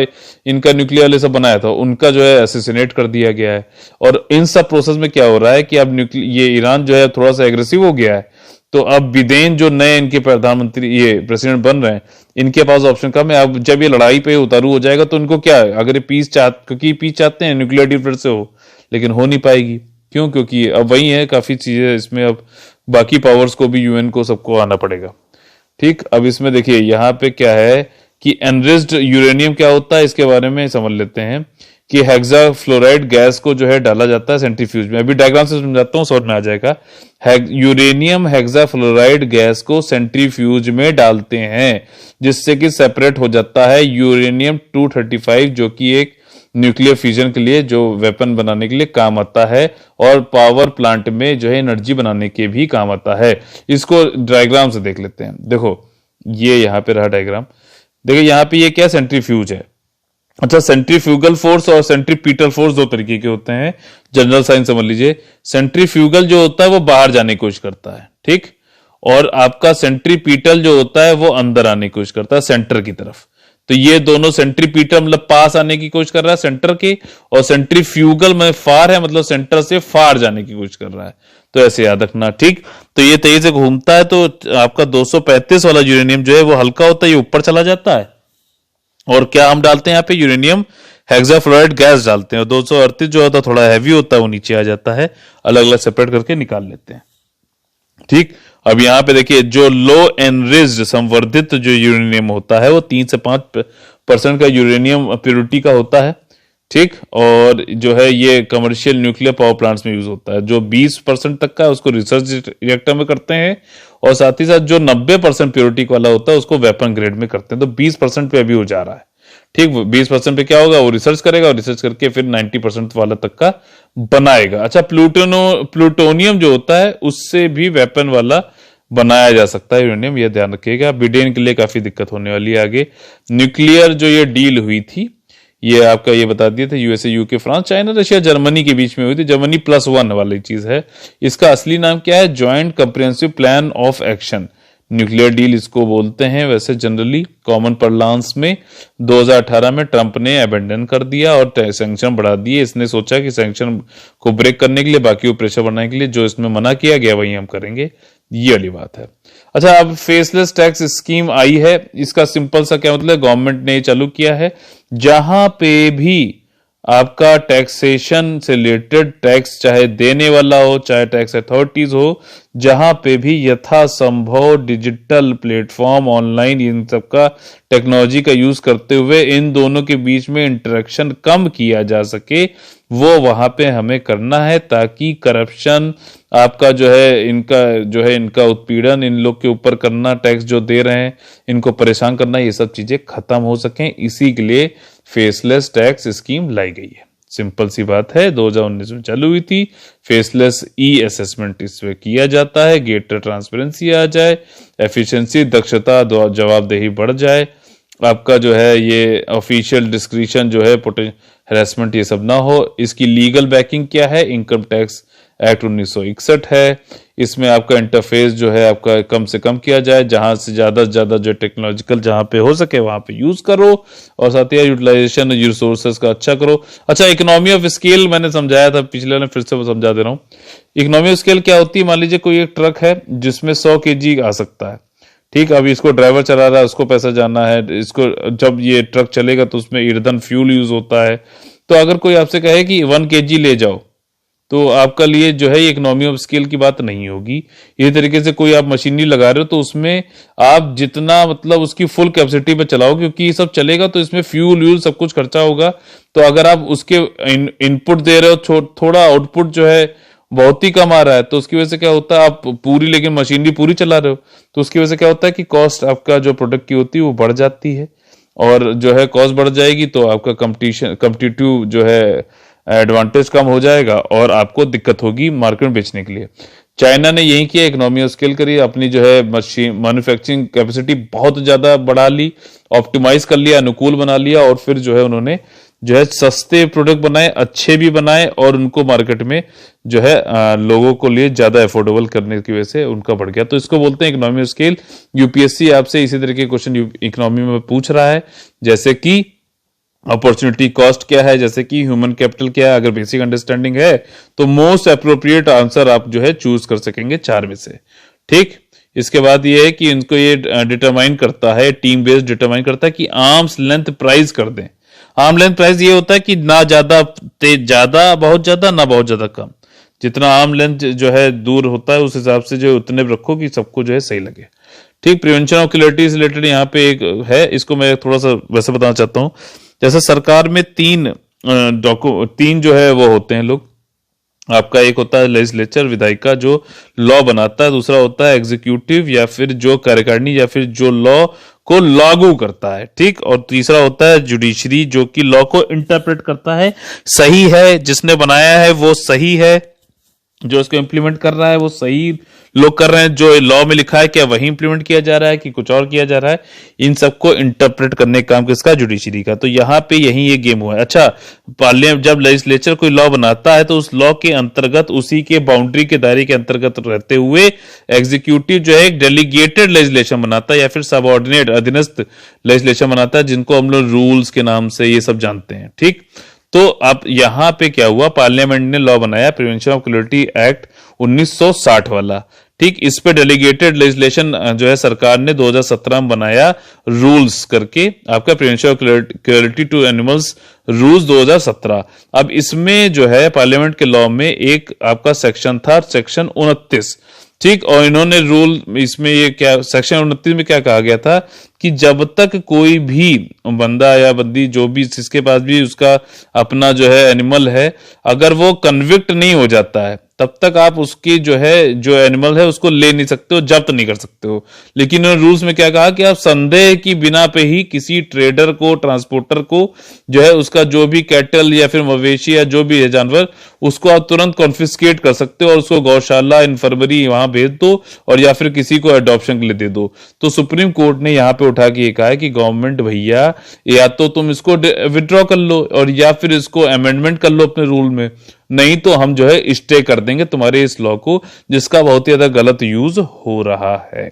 इनका न्यूक्लियर सब बनाया था, उनका जो है असैसिनेट कर दिया गया है। और इन सब प्रोसेस में क्या हो रहा है कि अब ये ईरान जो है थोड़ा सा एग्रेसिव हो गया है। तो अब बिदेन जो नए इनके प्रधानमंत्री, ये प्रेसिडेंट बन रहे हैं, इनके पास ऑप्शन कम है। अब जब ये लड़ाई पे उतारू हो जाएगा तो उनको क्या है, अगर ये क्योंकि पीस चाहते हैं न्यूक्लियर डील फिर से हो, लेकिन हो नहीं पाएगी। क्यों? क्योंकि अब वही है, काफी चीजें इसमें अब बाकी पावर्स को भी, यूएन को, सबको आना पड़ेगा। ठीक, अब इसमें देखिए यहाँ पे क्या है कि एनरिच्ड यूरेनियम क्या होता है, इसके बारे में समझ लेते हैं कि हेक्सा फ्लोराइड गैस को जो है डाला जाता है सेंट्रीफ्यूज में। अभी डायग्राम से समझाता हूँ, समझ में आ जाएगा। यूरेनियम हेक्सा फ्लोराइड गैस को सेंट्रीफ्यूज में डालते हैं, जिससे कि सेपरेट हो जाता है यूरेनियम 235, जो कि एक न्यूक्लियर फ्यूजन के लिए, जो वेपन बनाने के लिए काम आता है, और पावर प्लांट में जो है एनर्जी बनाने के भी काम आता है। इसको डायग्राम से देख लेते हैं। देखो ये यहाँ पे रहा डायग्राम, देखिए यहाँ पे ये क्या सेंट्रीफ्यूज है। अच्छा, सेंट्रीफ्यूगल फोर्स और सेंट्रीपीटल फोर्स दो तरीके के होते हैं, जनरल साइंस समझ लीजिए। सेंट्रीफ्यूगल जो होता है वो बाहर जाने की कोशिश करता है, ठीक, और आपका सेंट्रीपीटल जो होता है वो अंदर आने की कोशिश करता है, सेंटर की तरफ। तो ये दोनों, सेंट्रीपीटल मतलब पास आने की कोशिश कर रहा है सेंटर के, और सेंट्रीफ्यूगल में फार है, मतलब सेंटर से फार जाने की कोशिश कर रहा है। तो ऐसे याद रखना, ठीक। तो ये तेजी से घूमता है, तो आपका 235 वाला यूरेनियम जो है वो हल्का होता है, ये ऊपर चला जाता है। और क्या हम डालते हैं यहाँ पे, यूरेनियम हेक्साफ्लोराइड गैस डालते हैं। और 238 जो होता है थोड़ा हैवी होता है, वो नीचे आ जाता है, अलग अलग सेपरेट करके निकाल लेते हैं, ठीक। अब यहां पे देखिए, जो लो एनरिच्ड संवर्धित जो यूरेनियम होता है वो 3 से 5% का यूरेनियम प्योरिटी का होता है, ठीक। और जो है ये कमर्शियल न्यूक्लियर पावर प्लांट्स में यूज होता है। जो 20% तक का है उसको रिसर्च रिएक्टर में करते हैं, और साथ ही साथ जो 90% प्योरिटी वाला होता है उसको वेपन ग्रेड में करते हैं। तो 20% पे अभी हो जा रहा है, ठीक। 20% पे क्या होगा, वो रिसर्च करेगा, और रिसर्च करके फिर 90% वाला तक का बनाएगा। अच्छा, प्लूटोनियम जो होता है उससे भी वेपन वाला बनाया जा सकता है यूरेनियम, यह ध्यान रखिएगा। ब्रिटेन के लिए काफी दिक्कत होने वाली है आगे। न्यूक्लियर जो ये डील हुई थी, ये आपका ये बता दिया था, USA, UK, France, China, Russia, Germany के बीच में हुई थी। जर्मनी +1 वाली चीज है। इसका असली नाम क्या है, joint comprehensive plan of action, nuclear deal इसको बोलते हैं वैसे जनरली कॉमन परलांस में। 2018 में ट्रंप ने अबेंडन कर दिया और सैंक्शन बढ़ा दिए। इसने सोचा कि सैंक्शन को ब्रेक करने के लिए, बाकी को प्रेशर बढ़ाने के लिए जो इसमें मना किया गया वही हम करेंगे, ये वाली बात है। अच्छा, अब फेसलेस टैक्स स्कीम आई है। इसका सिंपल सा क्या मतलब, गवर्नमेंट ने चालू किया है, जहां पे भी आपका टैक्सेशन से रिलेटेड टैक्स चाहे देने वाला हो चाहे टैक्स अथॉरिटीज हो, जहां पे भी यथासंभव डिजिटल प्लेटफॉर्म ऑनलाइन इन सब का टेक्नोलॉजी का यूज करते हुए इन दोनों के बीच में इंटरेक्शन कम किया जा सके, वो वहां पे हमें करना है, ताकि करप्शन आपका इनका उत्पीड़न इन लोग के ऊपर करना, टैक्स जो दे रहे हैं इनको परेशान करना, ये सब चीजें खत्म हो सकें। इसी के लिए फेसलेस टैक्स स्कीम लाई गई है। सिंपल सी बात है, 2019 में चालू हुई थी। फेसलेस ई असेसमेंट इसमें किया जाता है, ग्रेटर ट्रांसपेरेंसी आ जाए, एफिशिएंसी, दक्षता, जवाबदेही बढ़ जाए, आपका जो है ये ऑफिशियल डिस्क्रिशन जो है हैरेसमेंट ये सब ना हो। इसकी लीगल बैकिंग क्या है? इनकम टैक्स एक्ट 1961 है। इसमें आपका इंटरफेस जो है आपका कम से कम किया जाए, जहां से ज्यादा जो टेक्नोलॉजिकल जहां पे हो सके वहां पे यूज करो, और साथ ही यूटिलाइजेशन रिसोर्सेज का अच्छा करो। अच्छा, इकोनॉमी ऑफ स्केल मैंने समझाया था पिछले में, फिर से समझा दे रहा हूं। इकोनॉमी ऑफ स्केल क्या होती है? मान लीजिए कोई एक ट्रक है जिसमें 100 kg आ सकता है, ठीक। अभी इसको ड्राइवर चला रहा है, उसको पैसा जाना है, इसको जब ये ट्रक चलेगा तो उसमें ईंधन फ्यूल यूज होता है। तो अगर कोई आपसे कहे कि 1 kg ले जाओ, तो आपका लिए जो है इकोनॉमी ऑफ स्केल की बात नहीं होगी। ये तरीके से कोई आप मशीनरी लगा रहे हो तो उसमें आप जितना मतलब उसकी फुल कैपेसिटी पे चलाओ, क्योंकि ये सब चलेगा तो इसमें फ्यूल सब कुछ खर्चा होगा। तो अगर आप उसके इनपुट दे रहे हो, थोड़ा आउटपुट जो है बहुत ही कम आ रहा है, तो उसकी वजह से क्या होता है, आप पूरी लेकिन मशीनरी पूरी चला रहे हो, तो उसकी वजह से क्या होता है कि कॉस्ट आपका जो प्रोडक्ट की होती है वो बढ़ जाती है, और जो है कॉस्ट बढ़ जाएगी तो आपका कम्पिटिटिव जो है एडवांटेज कम हो जाएगा और आपको दिक्कत होगी मार्केट में बेचने के लिए। चाइना ने यही किया, इकोनॉमी ऑफ स्केल करी, अपनी जो है मशीन मैन्युफैक्चरिंग कैपेसिटी बहुत ज्यादा बढ़ा ली, ऑप्टिमाइज कर लिया, अनुकूल बना लिया, और फिर जो है उन्होंने जो है सस्ते प्रोडक्ट बनाए, अच्छे भी बनाए, और उनको मार्केट में जो है लोगों को लिए ज्यादा अफोर्डेबल करने की वजह से उनका बढ़ गया। तो इसको बोलते हैं इकोनॉमी ऑफ स्केल। यूपीएससी आपसे इसी तरह के क्वेश्चन इकोनॉमी में पूछ रहा है, जैसे कि अपॉर्चुनिटी कॉस्ट क्या है, जैसे कि ह्यूमन कैपिटल क्या है। अगर बेसिक अंडरस्टैंडिंग है तो मोस्ट अप्रोप्रिएट आंसर आप जो है चूज कर सकेंगे 4 में से, ठीक। इसके बाद ये है कि इनको ये डिटरमाइन करता है, टीम बेस्ड डिटरमाइन करता है कि आर्म्स लेंथ प्राइस कर दें। आर्म लेंथ प्राइस ये होता है कि ना ज्यादा तेज, ज्यादा बहुत ज्यादा, ना बहुत ज्यादा कम। जितना आर्म लेंथ जो है दूर होता है उस हिसाब से जो उतने रखो कि सबको जो है सही लगे, ठीक। प्रिवेंशन ऑफ क्लैरिटी से रिलेटेड यहाँ पे एक है, इसको मैं थोड़ा सा वैसे बताना चाहता हूँ। जैसे सरकार में तीन जो है वो होते हैं लोग, आपका एक होता है लेजिस्लेचर, विधायिका जो लॉ बनाता है, दूसरा होता है एग्जीक्यूटिव या फिर जो कार्यकारिणी या फिर जो लॉ को लागू करता है, ठीक, और तीसरा होता है जुडिशरी जो कि लॉ को इंटरप्रेट करता है, सही है, जिसने बनाया है वो सही है, जो इसको इंप्लीमेंट कर रहा है वो सही लोग कर रहे हैं, जो लॉ में लिखा है क्या वही इंप्लीमेंट किया जा रहा है कि कुछ और किया जा रहा है, इन सबको इंटरप्रेट करने का काम किसका? जुडिशरी का। तो यहां पे यही ये गेम हुआ है। अच्छा, पार्लियामेंट जब लेजिस्लेचर कोई लॉ बनाता है तो उस लॉ के अंतर्गत, उसी के बाउंड्री के दायरे के अंतर्गत रहते हुए एग्जीक्यूटिव जो है एक डेलीगेटेड लेजिस्लेशन बनाता है या फिर सबऑर्डिनेट अधीनस्थ लेजिस्लेशन बनाता है, जिनको हम लोग रूल्स के नाम से ये सब जानते हैं, ठीक। तो अब यहां पे क्या हुआ, पार्लियामेंट ने लॉ बनाया प्रिवेंशन ऑफ क्रूरल्टी एक्ट 1960 वाला, ठीक। इस पे डेलीगेटेड लेजिस्लेशन जो है सरकार ने 2017 में बनाया रूल्स करके, आपका prevention of cruelty to animals rules 2017। अब इसमें जो है पार्लियामेंट के लॉ में एक आपका सेक्शन था, सेक्शन 29, ठीक। और इन्होंने रूल इसमें ये क्या, सेक्शन 29 में क्या कहा गया था कि जब तक कोई भी बंदा या बंदी जो भी जिसके पास भी उसका अपना जो है एनिमल है, अगर वो कन्विक्ट नहीं हो जाता है तब तक आप उसकी जो है जो एनिमल है उसको ले नहीं सकते हो, जब्त नहीं कर सकते हो। लेकिन रूल्स में क्या कहा कि आप संदेह की बिना पे ही किसी ट्रेडर को, ट्रांसपोर्टर को जो है उसका जो भी कैटल या फिर मवेशी या जो भी है जानवर, उसको आप तुरंत कॉन्फिस्केट कर सकते हो और उसको गौशाला, इन्फर्मरी वहां भेज दो, और या फिर किसी को अडॉप्शन के लिए दे दो। तो सुप्रीम कोर्ट ने यहां पे उठा के कहा है कि गवर्नमेंट भैया या तो तुम इसको विड्रॉ कर लो और या फिर इसको अमेंडमेंट कर लो अपने रूल में, नहीं तो हम जो है स्टे कर देंगे तुम्हारे इस लॉ को, जिसका बहुत ही ज्यादा गलत यूज हो रहा है,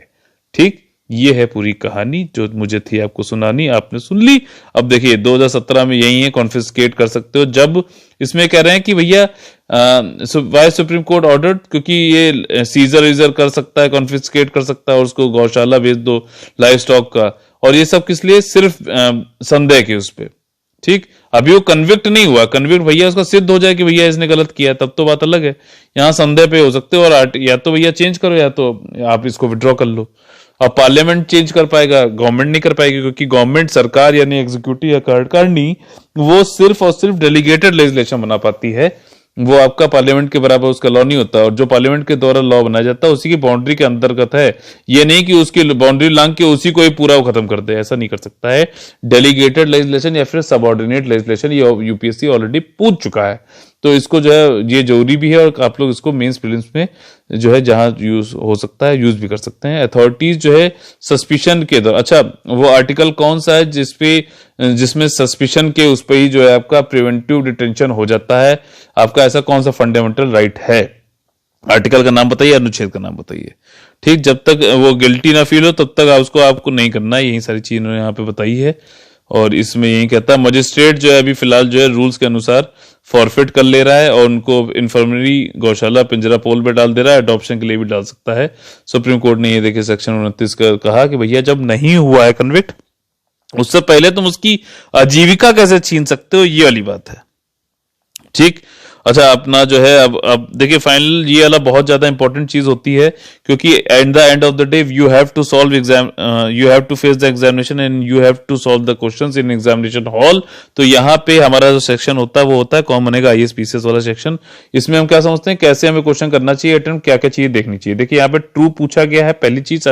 ठीक। ये है पूरी कहानी जो मुझे थी आपको सुनानी, आपने सुन ली। अब देखिए 2017 में यही है, कॉन्फिस्केट कर सकते हो। जब इसमें कह रहे हैं कि भैया वाई सुप्रीम कोर्ट ऑर्डर, क्योंकि ये सीजर वीजर कर सकता है, कॉन्फिस्केट कर सकता है और उसको गौशाला भेज दो लाइव स्टॉक का, और ये सब किस लिए? सिर्फ संदेह के उस पे, ठीक, अभी वो कन्विक्ट नहीं हुआ, कन्विक्ट भैया उसका सिद्ध हो जाए कि भैया इसने गलत किया तब तो बात अलग है, यहाँ संदेह पे हो सकते हो। और या तो भैया चेंज करो या तो आप इसको विड्रॉ कर लो। अब पार्लियामेंट चेंज कर पाएगा, गवर्नमेंट नहीं कर पाएगी, क्योंकि गवर्नमेंट, सरकार यानी एग्जीक्यूटिव या कार्यकारिणी, वो सिर्फ और सिर्फ डेलीगेटेड लेजिस्लेशन बना पाती है, वो आपका पार्लियामेंट के बराबर उसका लॉ नहीं होता। और जो पार्लियामेंट के द्वारा लॉ बनाया जाता है उसी की बाउंड्री के अंतर्गत है, ये नहीं कि उसकी बाउंड्री लांग के उसी को ही पूरा खत्म कर दे, ऐसा नहीं कर सकता है। डेलीगेटेड लेजिस्लेशन या फिर सबऑर्डिनेट लेजिस्लेशन ये यूपीएससी ऑलरेडी पूछ चुका है, तो इसको जो है ये जरूरी भी है, और आप लोग इसको मेंस प्रीलिम्स में जो है जहां यूज हो सकता है यूज भी कर सकते हैं। अथॉरिटीज जो है सस्पिशन के दौरान, अच्छा वो आर्टिकल कौन सा है जिसमें सस्पिशन के उस पर ही जो है आपका प्रिवेंटिव डिटेंशन हो जाता है, आपका ऐसा कौन सा फंडामेंटल राइट है? आर्टिकल का नाम बताइए, अनुच्छेद का नाम बताइए। ठीक, जब तक वो गिल्टी ना फील हो तब तक आपको नहीं करना है, यही सारी चीज उन्होंने यहाँ पे बताई है। और इसमें यही कहता है मजिस्ट्रेट जो है अभी फिलहाल जो है रूल्स के अनुसार फॉरफिट कर ले रहा है और उनको इन्फर्मरी, गौशाला, पिंजरा पोल पे डाल दे रहा है, अडॉप्शन के लिए भी डाल सकता है। सुप्रीम कोर्ट ने ये देखिए सेक्शन 29 का कहा कि भैया जब नहीं हुआ है कन्विक्ट, उससे पहले तुम उसकी आजीविका कैसे छीन सकते हो, ये वाली बात है। ठीक, अच्छा अपना जो है अब देखिए फाइनल ये वाला बहुत ज्यादा इंपॉर्टेंट चीज होती है, क्योंकि at the end of the day you have to solve exam, you have to face the examination and you have to solve the questions in examination hall. तो यहाँ पे हमारा जो सेक्शन होता है वो होता है कौन बनेगा आईएएस पीसीएस वाला सेक्शन। इसमें हम क्या समझते हैं, कैसे हमें क्वेश्चन करना चाहिए अटेम्प्ट, क्या क्या चीज देखनी चाहिए। देखिए यहाँ पे ट्रू पूछा गया है पहली चीज,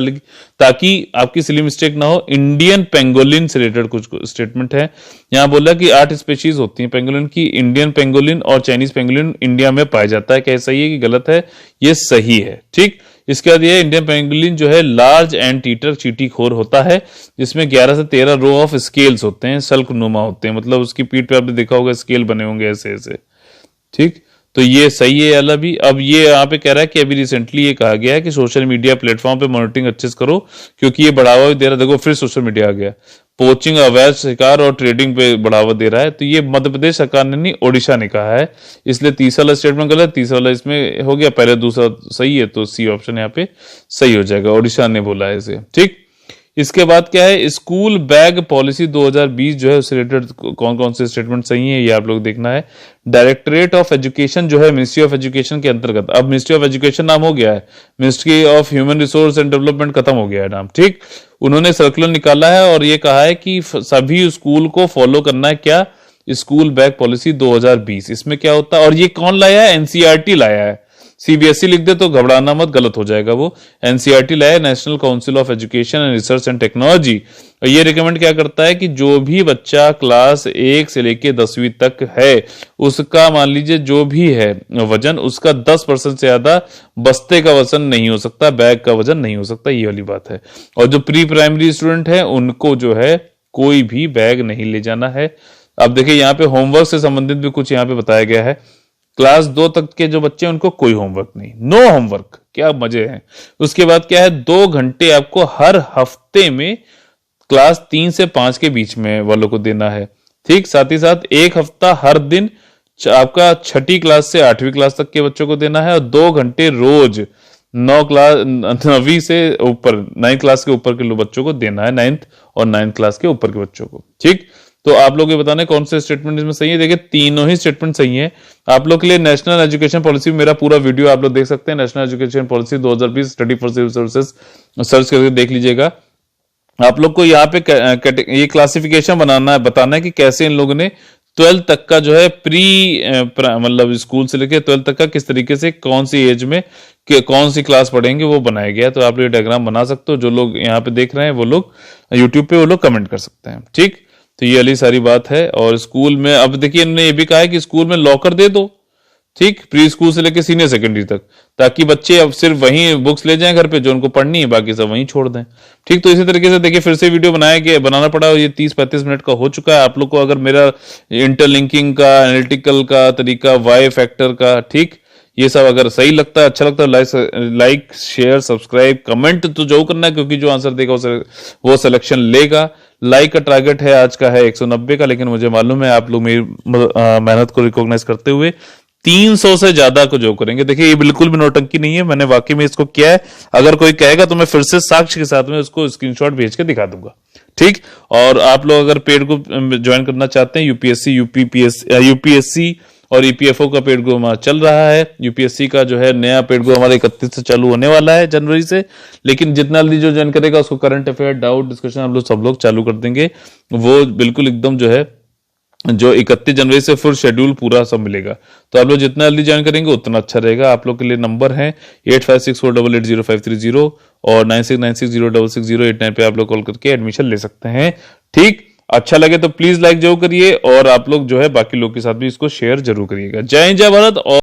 ताकि आपकी सिली मिस्टेक ना हो। इंडियन पेंगोलिन से रिलेटेड कुछ स्टेटमेंट है, यहाँ बोला कि 8 स्पीशीज होती हैं पेंगोलिन की, इंडियन पेंगोलिन और चाइनीज पेंगोलिन इंडिया में पाया जाता है। क्या सही है कि गलत है? ये सही है। ठीक, इसके बाद ये इंडियन पेंगोलिन जो है लार्ज एंड ईटर चींटीखोर होता है, जिसमें 11 से 13 रो ऑफ स्केल्स होते हैं, सल्कनुमा होते हैं, मतलब उसकी पीठ पे आपने देखा होगा स्केल बने होंगे ऐसे ऐसे। ठीक, तो ये सही है वाला भी। अब ये यहाँ पे कह रहा है कि अभी रिसेंटली ये कहा गया है कि सोशल मीडिया प्लेटफॉर्म पे मॉनिटरिंग अच्छे से करो, क्योंकि ये बढ़ावा भी दे रहा है। देखो फिर सोशल मीडिया आ गया, पोचिंग, अवैध शिकार और ट्रेडिंग पे बढ़ावा दे रहा है। तो ये मध्य प्रदेश सरकार ने नहीं, ओडिशा ने कहा है, इसलिए तीसरा वाला स्टेटमेंट गलत, तीसरा वाला इसमें हो गया, पहले दूसरा सही है, तो सी ऑप्शन यहाँ पे सही हो जाएगा, ओडिशा ने बोला है इसे। ठीक, इसके बाद क्या है, स्कूल बैग पॉलिसी 2020 जो है उससे रिलेटेड कौन कौन से स्टेटमेंट सही है ये आप लोग देखना है। डायरेक्टरेट ऑफ एजुकेशन जो है मिनिस्ट्री ऑफ एजुकेशन के अंतर्गत, अब मिनिस्ट्री ऑफ एजुकेशन नाम हो गया है, ministry of human resource and development खत्म हो गया है नाम। ठीक, उन्होंने सर्कुलर निकाला है और ये कहा है कि सभी स्कूल को फॉलो करना है क्या, स्कूल बैग पॉलिसी 2020। इसमें क्या होता है, और ये कौन लाया है, एनसीईआरटी लाया है। सीबीएसई लिख दे तो घबराना मत, गलत हो जाएगा वो। एनसीईआरटी लाया, national council of education and research and technology. ये रिकमेंड क्या करता है कि जो भी बच्चा क्लास 1 से लेके 10वीं तक है, उसका मान लीजिए जो भी है वजन, उसका 10% से ज्यादा बस्ते का वजन नहीं हो सकता, बैग का वजन नहीं हो सकता, ये वाली बात है। और जो प्री प्राइमरी स्टूडेंट है उनको जो है कोई भी बैग नहीं ले जाना है। अब देखिए यहाँ पे होमवर्क से संबंधित भी कुछ यहाँ पे बताया गया है। क्लास 2 तक के जो बच्चे उनको कोई होमवर्क नहीं, नो होमवर्क, क्या मजे हैं। उसके बाद क्या है, 2 घंटे आपको हर हफ्ते में क्लास 3 से 5 के बीच में वालों को देना है। ठीक, साथ ही साथ 1 हफ्ता हर दिन आपका 6ठी क्लास से 8वीं क्लास तक के बच्चों को देना है, और 2 घंटे रोज 9वीं से ऊपर 9th क्लास के ऊपर के बच्चों को देना है, 9th और 9th क्लास के ऊपर के बच्चों को। ठीक, तो आप लोग ये बताने कौन से स्टेटमेंट इसमें सही है। देखिए तीनों ही स्टेटमेंट सही है। आप लोग के लिए नेशनल एजुकेशन पॉलिसी मेरा पूरा वीडियो आप लोग देख सकते हैं, national education policy 2020 study for civil services, search करके देख लीजिएगा। आप लोग को यहाँ पे ये क्लासिफिकेशन बताना है कि कैसे इन लोगों ने 12th तक का जो है मतलब स्कूल से लेकर 12th तक का किस तरीके से कौन सी एज में कौन सी क्लास पढ़ेंगे वो बनाया गया। तो आप लोग डायग्राम बना सकते हो, जो लोग यहाँ पे देख रहे हैं वो लोग यूट्यूब पे वो लोग कमेंट कर सकते हैं। ठीक, तो ये वाली सारी बात है। और स्कूल में अब देखिए इन्होंने ये भी कहा है कि स्कूल में लॉकर दे दो, ठीक, प्री स्कूल से लेकर सीनियर सेकेंडरी तक, ताकि बच्चे अब सिर्फ वहीं बुक्स ले जाएं घर पे जो उनको पढ़नी है, बाकी सब वहीं छोड़ दें। ठीक, तो इसी तरीके से देखिए फिर से वीडियो बनाना पड़ा, ये 30-35 मिनट का हो चुका है। आप लोग को अगर मेरा इंटरलिंकिंग का, एनालिटिकल का तरीका, वाई फैक्टर का, ठीक, ये सब अगर सही लगता है, अच्छा लगता है, लाइक शेयर सब्सक्राइब कमेंट तो जो करना है, क्योंकि जो आंसर देगा वो सिलेक्शन लेगा। लाइक का टारगेट है आज का है 190 का, लेकिन मुझे मालूम है आप लोग मेरी मेहनत को रिकॉग्नाइज करते हुए 300 से ज्यादा को जो करेंगे। देखिए ये बिल्कुल भी नौटंकी नहीं है, मैंने वाकई में इसको किया है। अगर कोई कहेगा तो मैं फिर से साक्ष्य के साथ में उसको स्क्रीनशॉट भेज के दिखा दूंगा। ठीक। और आप लोग अगर पेड ग्रुप ज्वाइन करना चाहते हैं, यूपीएससी और ईपीएफओ का पेड ग्रुप हमारा चल रहा है। यूपीएससी का जो है नया पेड ग्रुप हमारा 31 से चालू होने वाला है, जनवरी से। लेकिन जितना जल्दी जो ज्वाइन करेगा उसको करंट अफेयर, डाउट, डिस्कशन हम लोग सब लोग चालू कर देंगे। वो बिल्कुल एकदम जो है, जो 31 जनवरी से फुल शेड्यूल पूरा सब मिलेगा। तो आप लोग जितना जल्दी ज्वाइन करेंगे उतना अच्छा रहेगा। आप लोग के लिए नंबर है 8564880530 और 9696066089 पे आप लोग कॉल करके एडमिशन ले सकते हैं। ठीक, अच्छा लगे तो प्लीज लाइक जरूर करिए और आप लोग जो है बाकी लोग के साथ भी इसको शेयर जरूर करिएगा। जय हिंद, जय भारत। और